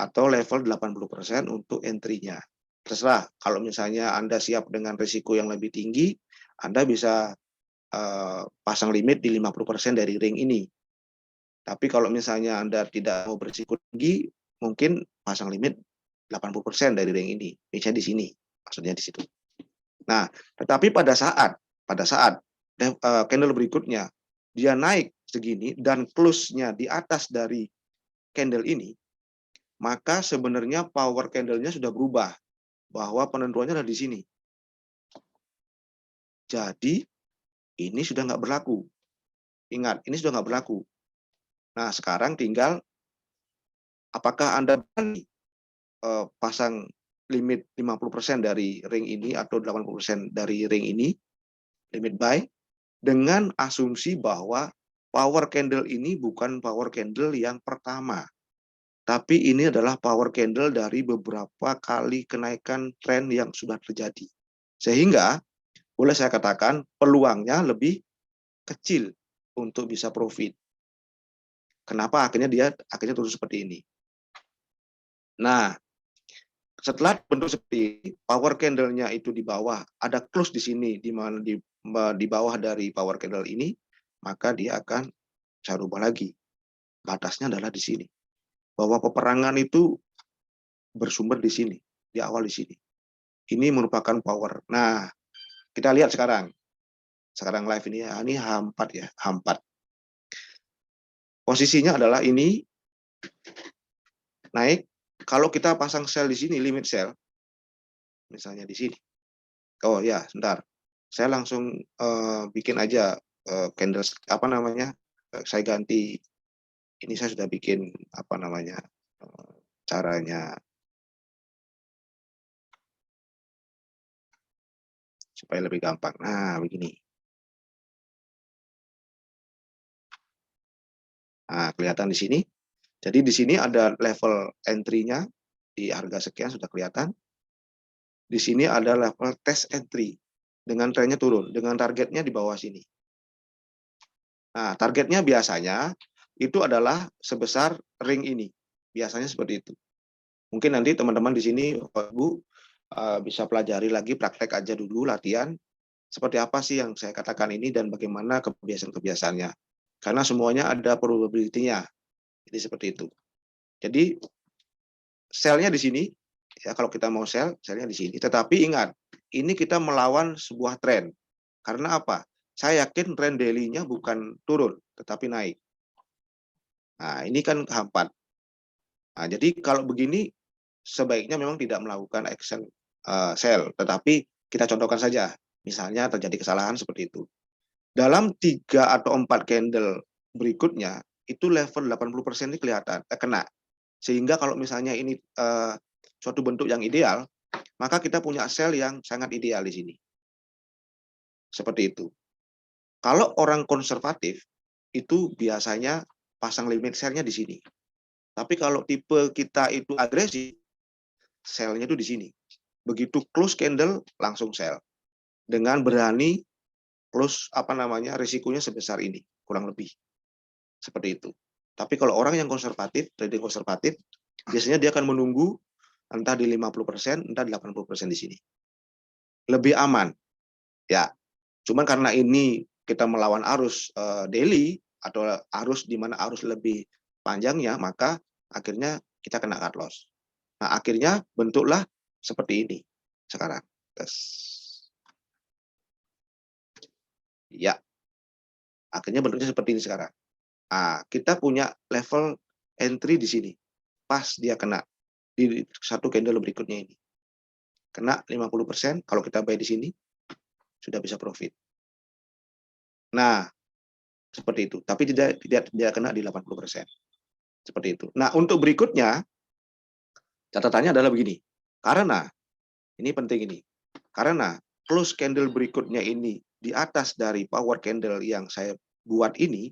atau level 80% untuk entry-nya. Terserah, kalau misalnya Anda siap dengan risiko yang lebih tinggi, Anda bisa pasang limit di 50% dari ring ini. Tapi kalau misalnya Anda tidak mau berisiko tinggi, mungkin pasang limit 80% dari ring ini. Misalnya di sini, maksudnya di situ. Nah, tetapi pada saat candle berikutnya dia naik segini dan close-nya di atas dari candle ini, maka sebenarnya power candle-nya sudah berubah, bahwa penentuannya ada di sini. Jadi ini sudah nggak berlaku. Ingat, ini sudah nggak berlaku. Nah, sekarang tinggal apakah Anda berani pasang limit 50% dari ring ini atau 80% dari ring ini, limit buy, dengan asumsi bahwa power candle ini bukan power candle yang pertama, tapi ini adalah power candle dari beberapa kali kenaikan tren yang sudah terjadi. Sehingga boleh saya katakan peluangnya lebih kecil untuk bisa profit. Kenapa akhirnya turun seperti ini? Nah, setelah bentuk seperti ini, power candle-nya itu di bawah, ada close di sini, di mana di bawah dari power candle ini, maka dia akan saya rubah lagi. Batasnya adalah di sini. Bahwa peperangan itu bersumber di sini, di awal di sini. Ini merupakan power. Nah, kita lihat sekarang. Sekarang live ini, ini H4 ya, H4. Posisinya adalah ini naik. Kalau kita pasang sell di sini, limit sell, misalnya di sini. Oh ya, sebentar. Saya langsung bikin aja candle apa namanya? Saya ganti. Ini saya sudah bikin apa namanya? Caranya supaya lebih gampang. Nah, begini. Nah, kelihatan di sini. Jadi di sini ada level entry-nya di harga sekian sudah kelihatan. Di sini ada level test entry dengan trennya turun, dengan targetnya di bawah sini. Nah, targetnya biasanya itu adalah sebesar ring ini. Biasanya seperti itu. Mungkin nanti teman-teman di sini, Bu, bisa pelajari lagi, praktek aja dulu, latihan. Seperti apa sih yang saya katakan ini dan bagaimana kebiasaan-kebiasaannya. Karena semuanya ada probability-nya. Jadi seperti itu. Jadi sell-nya di sini, ya kalau kita mau sell, sell-nya di sini. Tetapi ingat, ini kita melawan sebuah tren. Karena apa? Saya yakin tren daily-nya bukan turun, tetapi naik. Nah, ini kan H4. Nah, jadi kalau begini, sebaiknya memang tidak melakukan action sell. Tetapi kita contohkan saja. Misalnya terjadi kesalahan seperti itu. Dalam 3 atau 4 candle berikutnya, itu level 80% ini kelihatan, kena. Sehingga kalau misalnya ini suatu bentuk yang ideal, maka kita punya sell yang sangat ideal di sini. Seperti itu. Kalau orang konservatif, itu biasanya pasang limit sell-nya di sini. Tapi kalau tipe kita itu agresif, sell-nya itu di sini. Begitu close candle, langsung sell. Dengan berani close apa namanya risikonya sebesar ini, kurang lebih. Seperti itu. Tapi kalau orang yang konservatif, trading konservatif, biasanya dia akan menunggu entah di 50%, entah di 80% di sini. Lebih aman. Ya. Cuman karena ini kita melawan arus daily atau arus di mana arus lebih panjangnya, maka akhirnya kita kena cut loss. Nah, akhirnya bentuklah seperti ini sekarang. Tes. Ya. Akhirnya bentuknya seperti ini sekarang. Nah, kita punya level entry di sini. Pas dia kena di satu candle berikutnya ini. Kena 50%, kalau kita buy di sini sudah bisa profit. Nah, seperti itu. Tapi tidak kena di 80%. Seperti itu. Nah, untuk berikutnya catatannya adalah begini. Karena ini penting ini. Karena close candle berikutnya ini di atas dari power candle yang saya buat ini,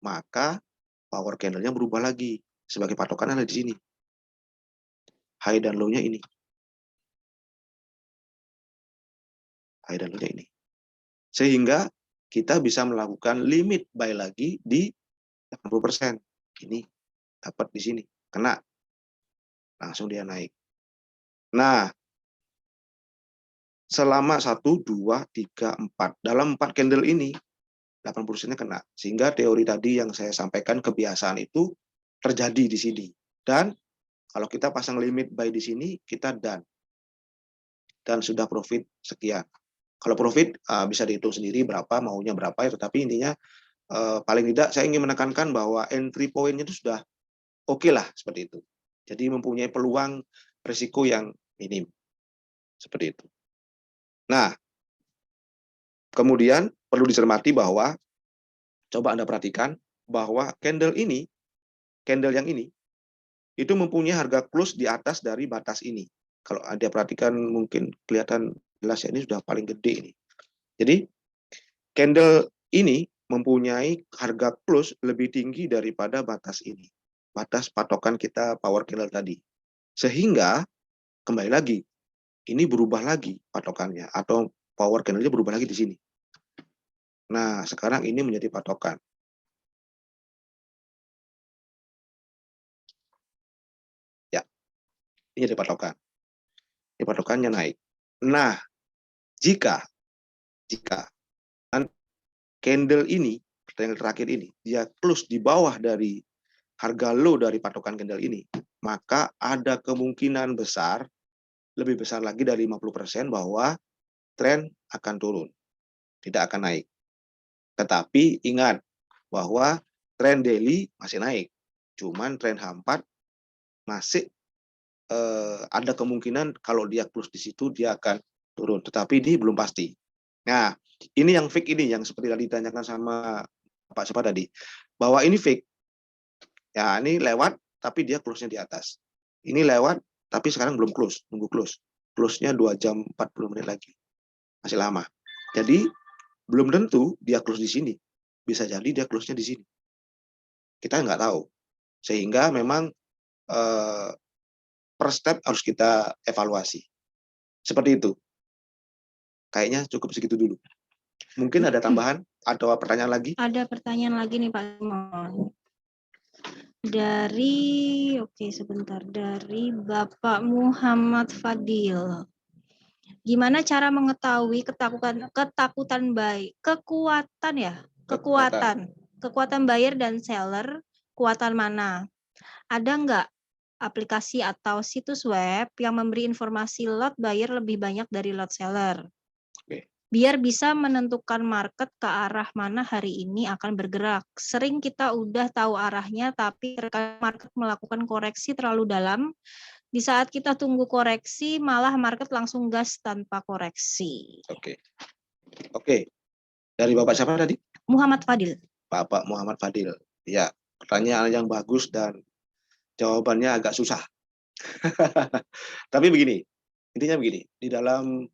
maka power candle-nya berubah lagi. Sebagai patokan ada di sini. High dan low-nya ini. High dan low-nya ini. Sehingga kita bisa melakukan limit buy lagi di 80%. Ini dapat di sini. Kena. Langsung dia naik. Nah, selama 1, 2, 3, 4. Dalam 4 candle ini, 80%-nya kena. Sehingga teori tadi yang saya sampaikan, kebiasaan itu terjadi di sini. Dan kalau kita pasang limit buy di sini, kita done. Dan sudah profit sekian. Kalau profit bisa dihitung sendiri berapa, maunya berapa ya, tetapi intinya paling tidak saya ingin menekankan bahwa entry point-nya itu sudah oke lah seperti itu. Jadi mempunyai peluang risiko yang minim. Seperti itu. Nah, kemudian perlu dicermati bahwa coba Anda perhatikan bahwa candle ini, candle yang ini itu mempunyai harga close di atas dari batas ini. Kalau Anda perhatikan mungkin kelihatan jelas ya, ini sudah paling gede ini. Jadi candle ini mempunyai harga close lebih tinggi daripada batas ini. Batas patokan kita power candle tadi. Sehingga kembali lagi, ini berubah lagi patokannya atau power candle-nya berubah lagi di sini. Nah, sekarang ini menjadi patokan. Ya, ini jadi patokan. Ini patokannya naik. Nah, jika candle ini, candle terakhir ini, dia close di bawah dari harga low dari patokan candle ini, maka ada kemungkinan besar, lebih besar lagi dari 50% bahwa tren akan turun, tidak akan naik. Tetapi ingat bahwa tren daily masih naik, cuman tren H4 masih ada kemungkinan kalau dia close di situ dia akan turun, tetapi ini belum pasti. Nah, ini yang fake ini yang seperti tadi ditanyakan sama Pak siapa tadi, bahwa ini fake. Ya, ini lewat tapi dia close-nya di atas. Ini lewat tapi sekarang belum close, nunggu close. Close-nya 2 jam 40 menit lagi. Masih lama. Jadi belum tentu dia close di sini. Bisa jadi dia close-nya di sini. Kita nggak tahu. Sehingga memang per step harus kita evaluasi. Seperti itu. Kayaknya cukup segitu dulu. Mungkin ada tambahan atau pertanyaan lagi? Ada pertanyaan lagi nih Pak Simon. Dari Bapak Muhammad Fadil. Gimana cara mengetahui kekuatan buyer dan seller, kekuatan mana? Ada nggak aplikasi atau situs web yang memberi informasi lot buyer lebih banyak dari lot seller? Oke. Biar bisa menentukan market ke arah mana hari ini akan bergerak. Sering kita udah tahu arahnya, tapi market melakukan koreksi terlalu dalam. Di saat kita tunggu koreksi, malah market langsung gas tanpa koreksi. Oke. Dari Bapak siapa tadi? Muhammad Fadil. Bapak Muhammad Fadil. Ya, pertanyaan yang bagus dan jawabannya agak susah. Tapi begini, intinya begini, di dalam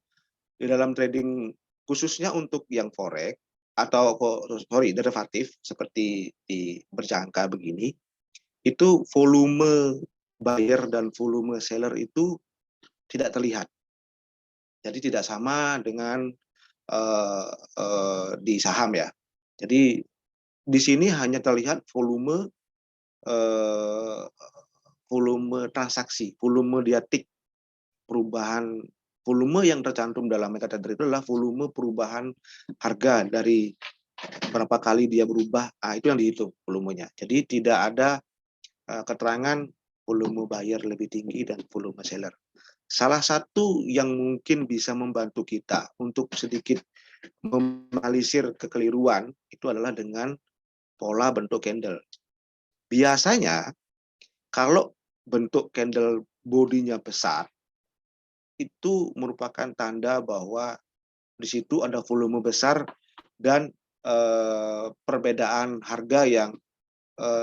trading khususnya untuk yang forex atau derivatif seperti di berjangka begini, itu volume buyer dan volume seller itu tidak terlihat. Jadi tidak sama dengan di saham ya. Jadi di sini hanya terlihat volume transaksi, volume dia tick, perubahan volume yang tercantum dalam MetaTrader itu adalah volume perubahan harga dari berapa kali dia berubah, itu yang dihitung volumenya. Jadi tidak ada keterangan volume buyer lebih tinggi dan volume seller. Salah satu yang mungkin bisa membantu kita untuk sedikit meminimalisir kekeliruan itu adalah dengan pola bentuk candle. Biasanya kalau bentuk candle bodinya besar, itu merupakan tanda bahwa di situ ada volume besar dan perbedaan harga yang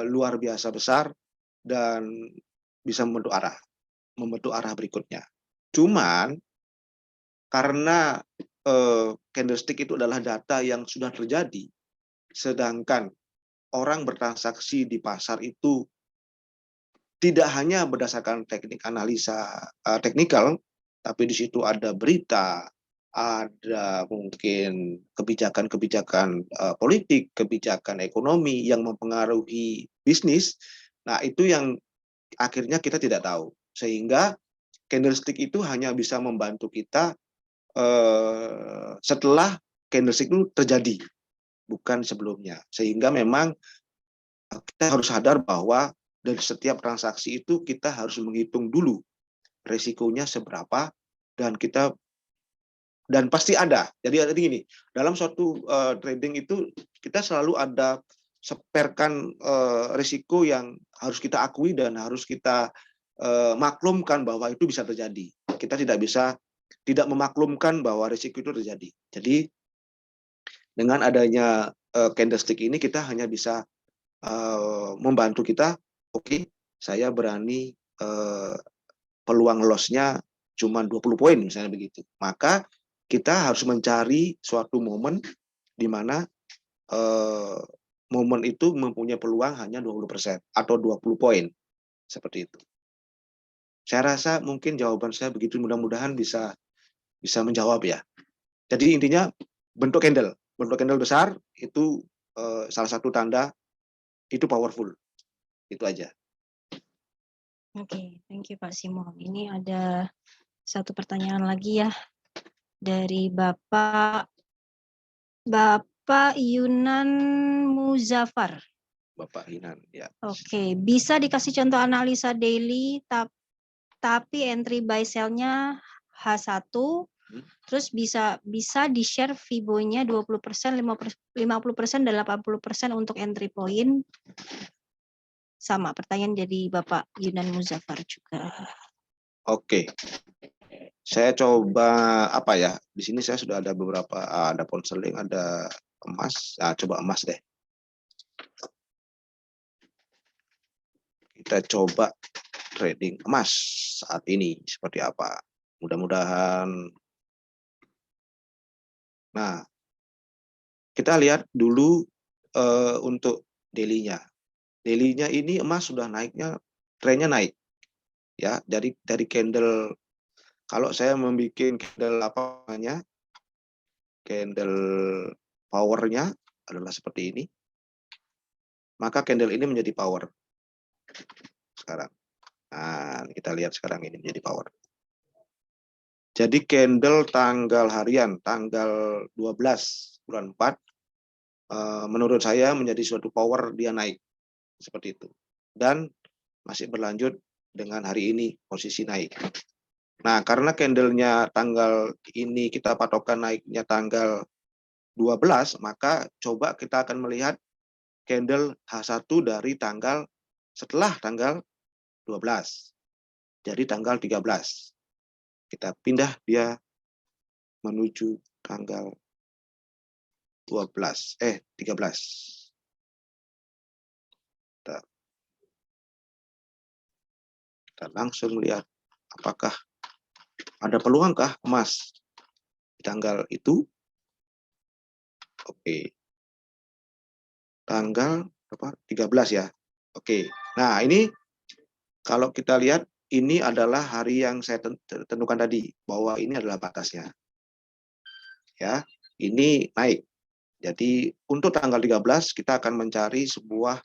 luar biasa besar dan bisa membentuk arah berikutnya. Cuman karena candlestick itu adalah data yang sudah terjadi, sedangkan orang bertransaksi di pasar itu tidak hanya berdasarkan teknik analisa teknikal, tapi di situ ada berita, ada mungkin kebijakan-kebijakan politik, kebijakan ekonomi yang mempengaruhi bisnis. Nah, itu yang akhirnya kita tidak tahu. Sehingga candlestick itu hanya bisa membantu kita setelah candlestick itu terjadi, bukan sebelumnya. Sehingga memang kita harus sadar bahwa dari setiap transaksi itu kita harus menghitung dulu resikonya seberapa dan pasti ada. Jadi gini, dalam suatu trading itu kita selalu ada seperkan risiko yang harus kita akui dan harus kita maklumkan bahwa itu bisa terjadi. Kita tidak memaklumkan bahwa risiko itu terjadi. Jadi dengan adanya candlestick ini kita hanya bisa membantu kita, oke, saya berani peluang loss-nya cuma 20 poin misalnya begitu. Maka kita harus mencari suatu momen di mana momen itu mempunyai peluang hanya 20% atau 20 poin. Seperti itu. Saya rasa mungkin jawaban saya begitu, mudah-mudahan bisa menjawab ya. Jadi intinya bentuk candle besar itu salah satu tanda itu powerful. Itu aja. Oke, thank you Pak Simon. Ini ada satu pertanyaan lagi ya dari Bapak Yunan Muzaffar. Bapak Hinan ya. Oke, bisa dikasih contoh analisa daily tapi entry buy sell-nya H1, terus bisa di-share Fibo-nya 20%, 50%, dan 80% untuk entry point. Sama pertanyaan jadi Bapak Yunan Muzaffar juga. Oke. Saya coba apa ya? Di sini saya sudah ada beberapa, ada pound sterling, ada emas. Nah, coba emas deh. Kita coba trading emas saat ini seperti apa. Mudah-mudahan. Nah, kita lihat dulu untuk daily-nya. Daily-nya ini emas sudah naiknya, trennya naik. Ya, dari candle, kalau saya membuat candle apa namanya? Candle powernya adalah seperti ini. Maka candle ini menjadi power sekarang. Nah, kita lihat sekarang ini menjadi power. Jadi candle tanggal harian, tanggal 12 bulan 4, menurut saya menjadi suatu power, dia naik. Seperti itu. Dan masih berlanjut dengan hari ini, posisi naik. Nah, karena candlenya tanggal ini kita patokan naiknya tanggal 12, maka coba kita akan melihat candle H1 dari tanggal setelah tanggal 12. Jadi tanggal 13. Kita pindah dia menuju tanggal 13. Kita langsung lihat apakah ada peluangkah emas di tanggal itu. Oke. Tanggal 13 ya. Oke. Nah, ini kalau kita lihat ini adalah hari yang saya tentukan tadi, bahwa ini adalah batasnya. Ya, ini naik. Jadi untuk tanggal 13 kita akan mencari sebuah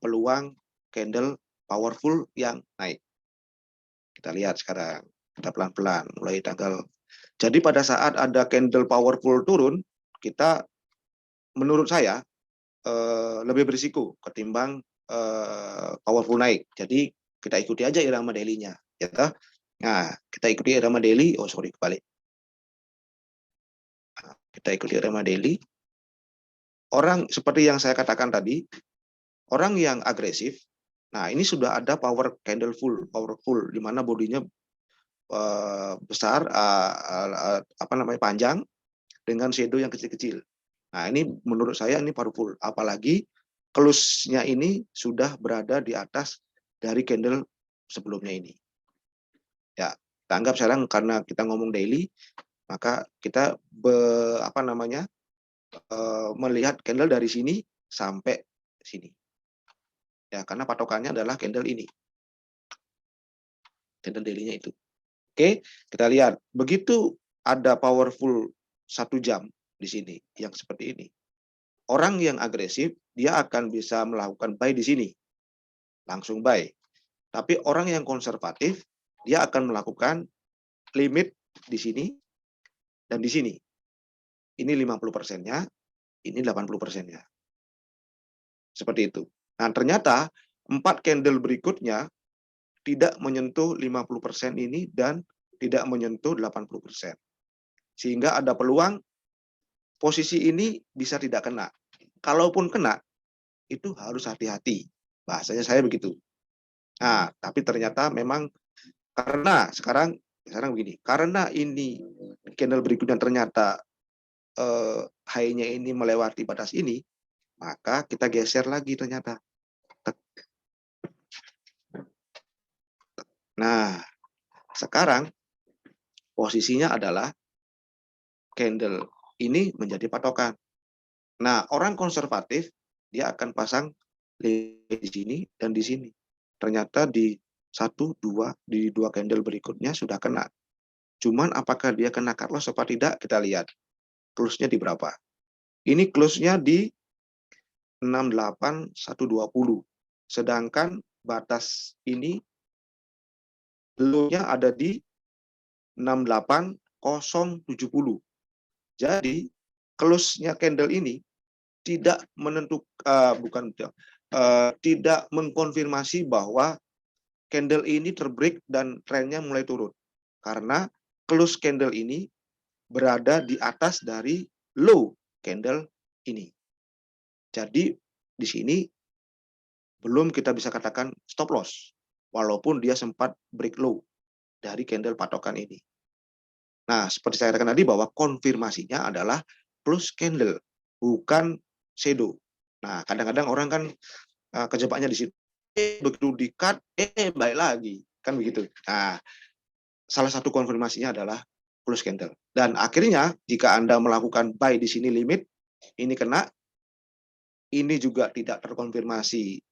peluang candle powerful yang naik. Kita lihat sekarang, kita pelan-pelan mulai tanggal. Jadi pada saat ada candle powerful turun, kita menurut saya lebih berisiko ketimbang powerful naik. Jadi kita ikuti aja irama daily-nya, ya. Nah, kita ikuti irama daily. Oh, sorry, kebalik. Nah, kita ikuti irama daily. Orang seperti yang saya katakan tadi, orang yang agresif. Nah, ini sudah ada power candle powerful, di mana bodinya besar, panjang dengan shadow yang kecil-kecil. Nah, ini menurut saya ini powerful. Apalagi close-nya ini sudah berada di atas dari candle sebelumnya ini. Ya, kita anggap sekarang karena kita ngomong daily, maka kita melihat candle dari sini sampai sini. Ya, karena patokannya adalah candle ini. Candle daily-nya itu. Oke, kita lihat. Begitu ada powerful 1 jam di sini yang seperti ini. Orang yang agresif, dia akan bisa melakukan buy di sini. Langsung buy. Tapi orang yang konservatif, dia akan melakukan limit di sini dan di sini. Ini 50%-nya, ini 80%-nya. Seperti itu. Nah, ternyata 4 candle berikutnya tidak menyentuh 50% ini dan tidak menyentuh 80%. Sehingga ada peluang posisi ini bisa tidak kena. Kalaupun kena, itu harus hati-hati. Bahasanya saya begitu. Nah, tapi ternyata memang karena sekarang begini, karena ini candle berikutnya ternyata high-nya ini melewati batas ini, maka kita geser lagi ternyata. Nah, sekarang posisinya adalah candle ini menjadi patokan. Nah, orang konservatif dia akan pasang di sini dan di sini. Ternyata di di dua candle berikutnya sudah kena. Cuman apakah dia kena cut loss apa tidak, kita lihat. Close-nya di berapa? Ini close-nya di 68120. Sedangkan batas ini low-nya ada di 68070. Jadi close-nya candle ini tidak tidak mengkonfirmasi bahwa candle ini terbreak dan trennya mulai turun. Karena close candle ini berada di atas dari low candle ini. Jadi di sini belum kita bisa katakan stop loss, walaupun dia sempat break low dari candle patokan ini. Nah, seperti saya katakan tadi bahwa konfirmasinya adalah close candle, bukan shadow. Nah, kadang-kadang orang kan kejebaknya di situ. Begitu di-cut, baik lagi. Kan begitu. Nah, salah satu konfirmasinya adalah close candle. Dan akhirnya, jika Anda melakukan buy di sini limit, ini kena, ini juga tidak terkonfirmasi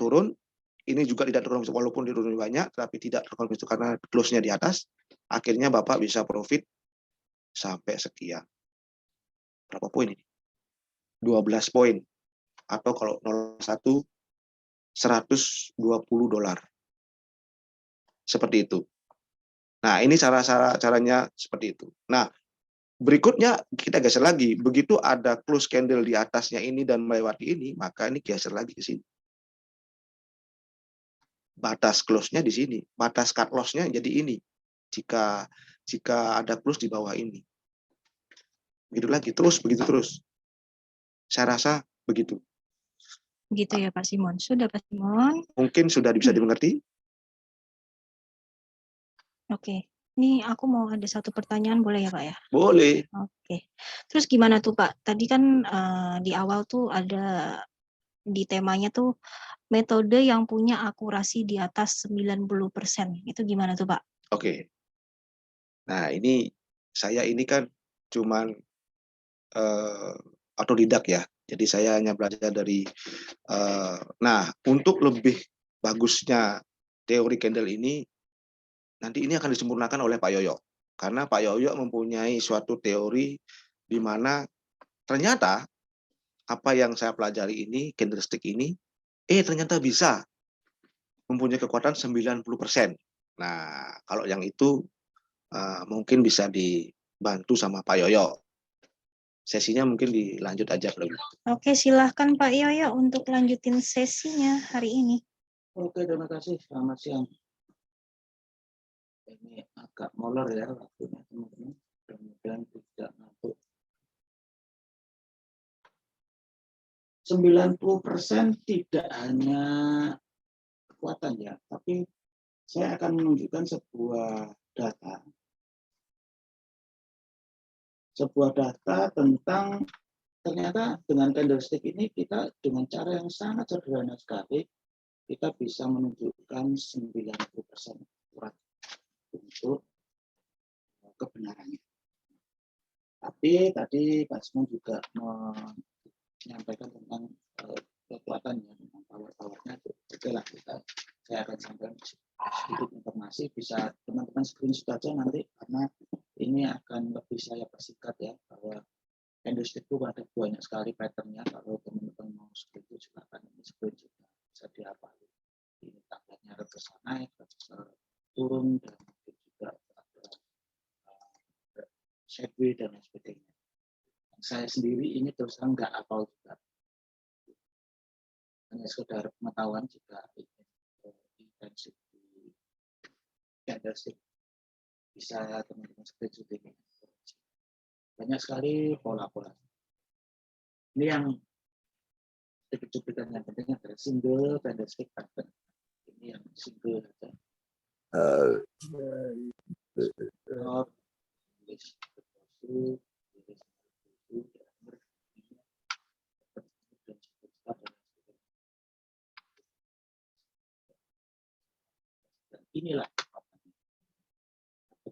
turun, ini juga tidak terkonfirmasi walaupun turun banyak, tapi tidak terkonfirmasi karena close-nya di atas, akhirnya Bapak bisa profit sampai sekian. Berapa poin ini? 12 poin. Atau kalau 01, $120. Seperti itu. Nah, ini caranya seperti itu. Nah, berikutnya kita geser lagi. Begitu ada close candle di atasnya ini dan melewati ini, maka ini geser lagi ke sini. Batas close-nya di sini, batas cut loss-nya jadi ini. Jika ada close di bawah ini. Begitu lagi, begitu terus. Saya rasa begitu. Begitu ya Pak Simon. Sudah Pak Simon. Mungkin sudah bisa dimengerti. Oke. Ini aku mau ada satu pertanyaan, boleh ya Pak ya? Boleh. Oke. Terus gimana tuh Pak? Tadi kan di awal tuh ada di temanya tuh metode yang punya akurasi di atas 90%. Itu gimana tuh Pak? Oke. Nah, ini saya ini kan cuman otodidak ya. Jadi saya hanya belajar dari nah, untuk lebih bagusnya teori candle ini nanti ini akan disempurnakan oleh Pak Yoyo. Karena Pak Yoyo mempunyai suatu teori di mana ternyata apa yang saya pelajari ini, candlestick ini, ternyata bisa mempunyai kekuatan 90%. Nah, kalau yang itu mungkin bisa dibantu sama Pak Yoyo. Sesinya mungkin dilanjut aja dulu. Oke, silahkan Pak Yoyo untuk lanjutin sesinya hari ini. Oke, terima kasih. Selamat siang. Ini agak molor ya waktunya teman-teman. Mudah-mudahan tidak ngantuk. 90% tidak hanya kekuatan ya, tapi saya akan menunjukkan sebuah data. Sebuah data tentang ternyata dengan candlestick ini kita dengan cara yang sangat sederhana sekali kita bisa menunjukkan 90% akurat untuk kebenarannya. Tapi tadi Pak Simon juga menyampaikan tentang kekuatannya, tentang power-powernya. Oke lah, saya akan sampaikan sedikit informasi, bisa teman-teman screenshot saja nanti, karena ini akan lebih saya persingkat ya, bahwa candlestick itu ada banyak sekali patternnya. Kalau teman-teman mau screenshot, silakan ini screenshot bisa dihafali. Ini tandanya reversal naik, reversal turun, dan juga ada sideways dan lain sebagainya. Saya sendiri ini terus terang nggak hafal juga. Hanya sekedar pengetahuan jika ingin intensif di candlestick bisa teman-teman screenshot ini. Banyak sekali pola-pola. Ini yang cuplikan yang penting adalah single candlestick pattern. Ini yang single saja. Dan inilah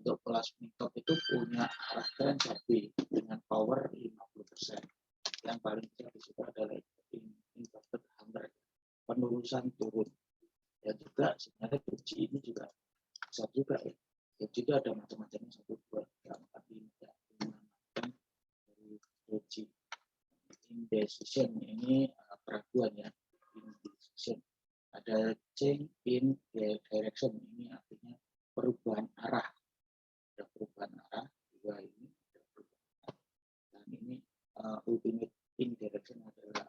untuk kelas mid-top itu punya arah tren sideways dengan power 50%. Yang paling besar di situ adalah inverted hammer, penerusan turun. Dan juga sebenarnya doji ini juga bisa juga ya. Doji itu ada macam-macamnya 1, 2, 3, 4, 5, 5 macam dari doji. Indecision ini keraguan ya. Indecision. Ada change in direction, ini artinya perubahan arah. Ada perubahan arah, dua ini ada perubahan arah. Dan ini ultimate in direction adalah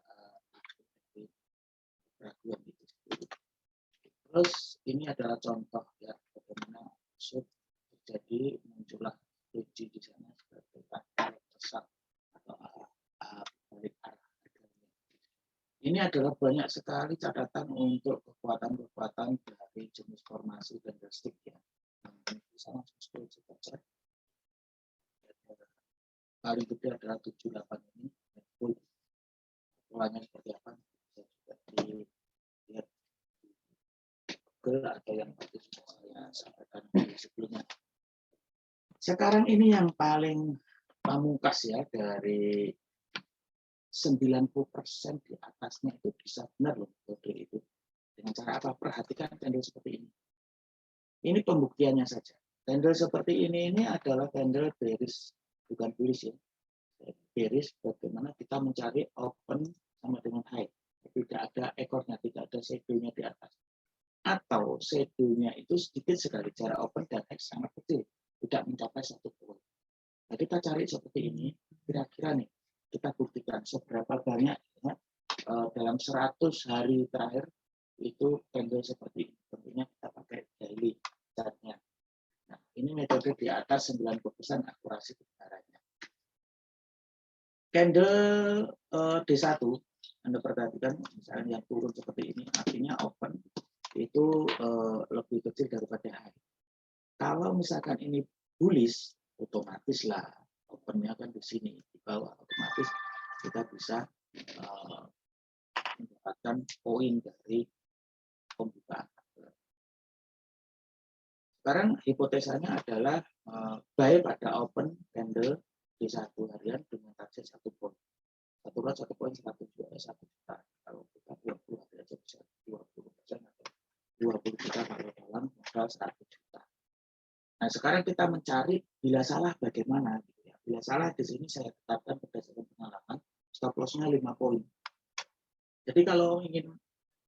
keraguan itu sendiri. Terus ini adalah contoh ya bagaimana terjadi muncullah doji di sana sebagai faktor tersat atau balik arah. Ini adalah banyak sekali catatan untuk kekuatan-kekuatan dari jenis formasi candlestick ya. Bisa langsung scroll saja. Paling gede adalah 78 ini. Polanya seperti apa? Bisa juga dilihat di Google atau yang tadi sudah saya sampaikan di sebelumnya. Sekarang ini yang paling pamungkas ya, dari 90% di atasnya itu bisa benar loh kode itu. Dengan cara apa? Perhatikan candle seperti ini. Ini pembuktiannya saja. Candle seperti ini adalah candle bearish, bukan bullish ya. Bearish bagaimana kita mencari open sama dengan high. Tidak ada ekornya, tidak ada shadow-nya di atas. Atau shadow-nya itu sedikit sekali, jarak open dan high sangat kecil, tidak mencapai 1 poin. Nah, kita cari seperti ini, kira-kira nih, kita buktikan seberapa banyak ya, dalam 100 hari terakhir itu candle seperti ini. Tentunya kita pakai daily chart-nya. Nah, ini metode di atas 90% akurasi kebenarannya. Candle D1, Anda perhatikan misalnya yang turun seperti ini, artinya open itu lebih kecil daripada high. Kalau misalkan ini bullish, otomatis lah opennya kan di sini di bawah, otomatis kita bisa mendapatkan poin dari pembukaan. Sekarang hipotesanya adalah buy pada open candle di 1 harian dengan target 1 poin. 1 poin 1 juta. Kalau kita 20 hari aja bisa 20% atau 20 juta kalau dalam modal 100 juta. Nah, sekarang kita mencari bila salah bagaimana. Bila salah di sini saya tetapkan berdasarkan pengalaman stop loss-nya 5 poin. Jadi kalau ingin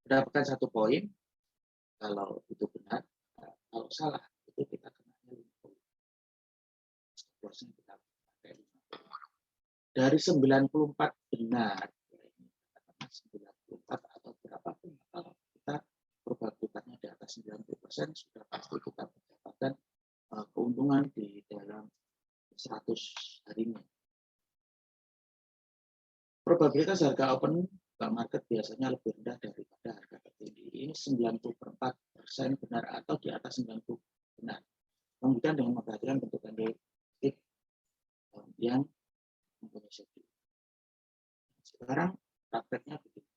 mendapatkan 1 poin, kalau itu benar, kalau salah itu kita kena 5 poin. Stop loss-nya kita pakai 5 poin. Dari 94 benar, 94 atau berapapun, kalau kita probabilitasnya di atas 90% sudah pasti kita mendapatkan keuntungan di dalam 100 harinya. Probabilitas harga open market biasanya lebih rendah daripada harga tertinggi. Ini 94% benar atau di atas 90 benar. Kemudian dengan memperhatikan bentuk candlestick yang mempunyai shadow. Sekarang prakteknya begini.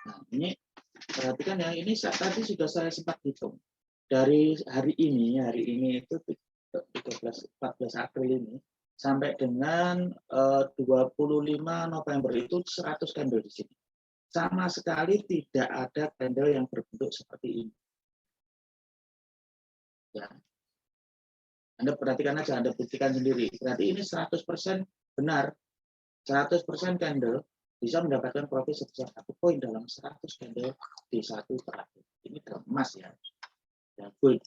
Nah, ini perhatikan ya, ini tadi sudah saya sempat hitung. Dari hari ini itu 14 April ini sampai dengan 25 November itu 100 candle di sini. Sama sekali tidak ada candle yang berbentuk seperti ini. Ya. Anda perhatikan aja, Anda buktikan sendiri. Berarti ini 100% benar. 100% candle bisa mendapatkan profit sebesar 1 poin dalam 100 candle di 1 terakhir. Ini emas ya. Ya, gold.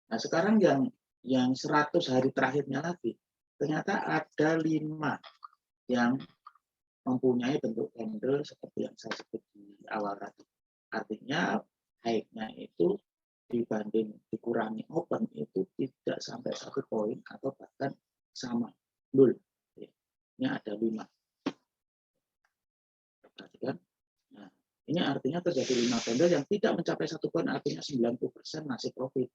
Nah, sekarang yang 100 hari terakhirnya lagi, ternyata ada 5 yang mempunyai bentuk candle seperti yang saya sebut di awal tadi. Artinya high-nya itu dibanding dikurangi open itu tidak sampai 1 poin atau bahkan sama nol. Ini ada 5. Perhatikan. Nah, ini artinya terjadi 5 candle yang tidak mencapai 1 poin, artinya 90% masih profit.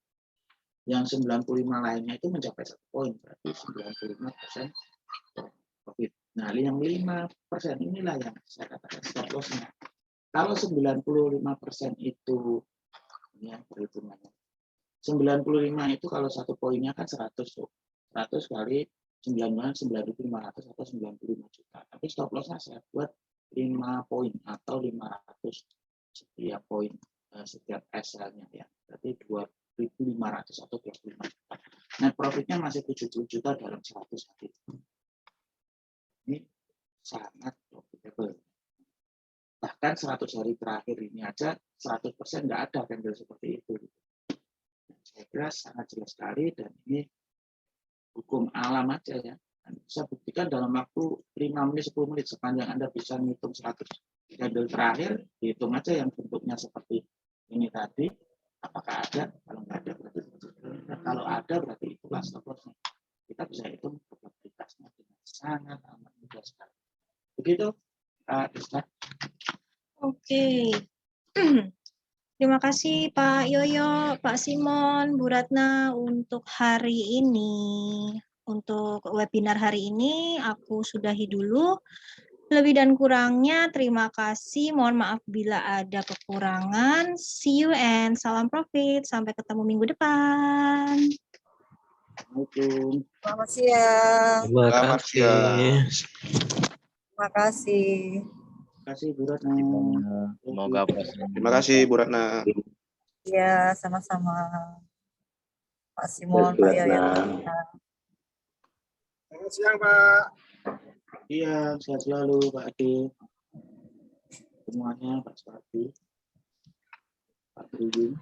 Yang 95 lainnya itu mencapai 1 poin, berarti 95% profit. Nah, yang 5% inilah yang saya katakan stop loss-nya. Kalau 95% itu ini yang perhitungannya 95 itu kalau satu poinnya kan 100 tuh. 100 kali 9.9.500 atau 95 juta. Tapi stop lossnya saya buat 5 poin atau 500 setiap poin, setiap SL-nya ya. Berarti 2.500 atau 25 juta. Net profitnya masih 70 juta dalam 100 hari. Ini sangat profitable. Bahkan 100 hari terakhir ini aja 100% nggak ada candle seperti itu. Saya kira sangat jelas sekali dan ini hukum alam aja ya. Bisa buktikan dalam waktu 5 menit, 10 menit sepanjang Anda bisa menghitung 100 candle terakhir, hitung aja yang bentuknya seperti ini tadi, apakah ada, kalau nggak ada berarti kalau ada berarti itulah stop loss-nya. Kita bisa hitung probabilitasnya dengan sangat amat mudah sekali. Begitu, Ustaz. Oke. Terima kasih Pak Yoyo, Pak Simon, Bu Ratna untuk hari ini. Untuk webinar hari ini aku sudahi dulu. Lebih dan kurangnya terima kasih. Mohon maaf bila ada kekurangan. See you and salam profit. Sampai ketemu minggu depan. Assalamualaikum. Selamat siang. Terima Selamat kasih. siang. Terima kasih. Terima kasih Bu Ratna. Semoga Terima kasih Bu Ratna. Ya, sama-sama. Pak Simon, Pak Yoyo. Selamat siang, Pak. Iya, sehat selalu Pak Ade. Semuanya Pak Sparti, Pak Truyun.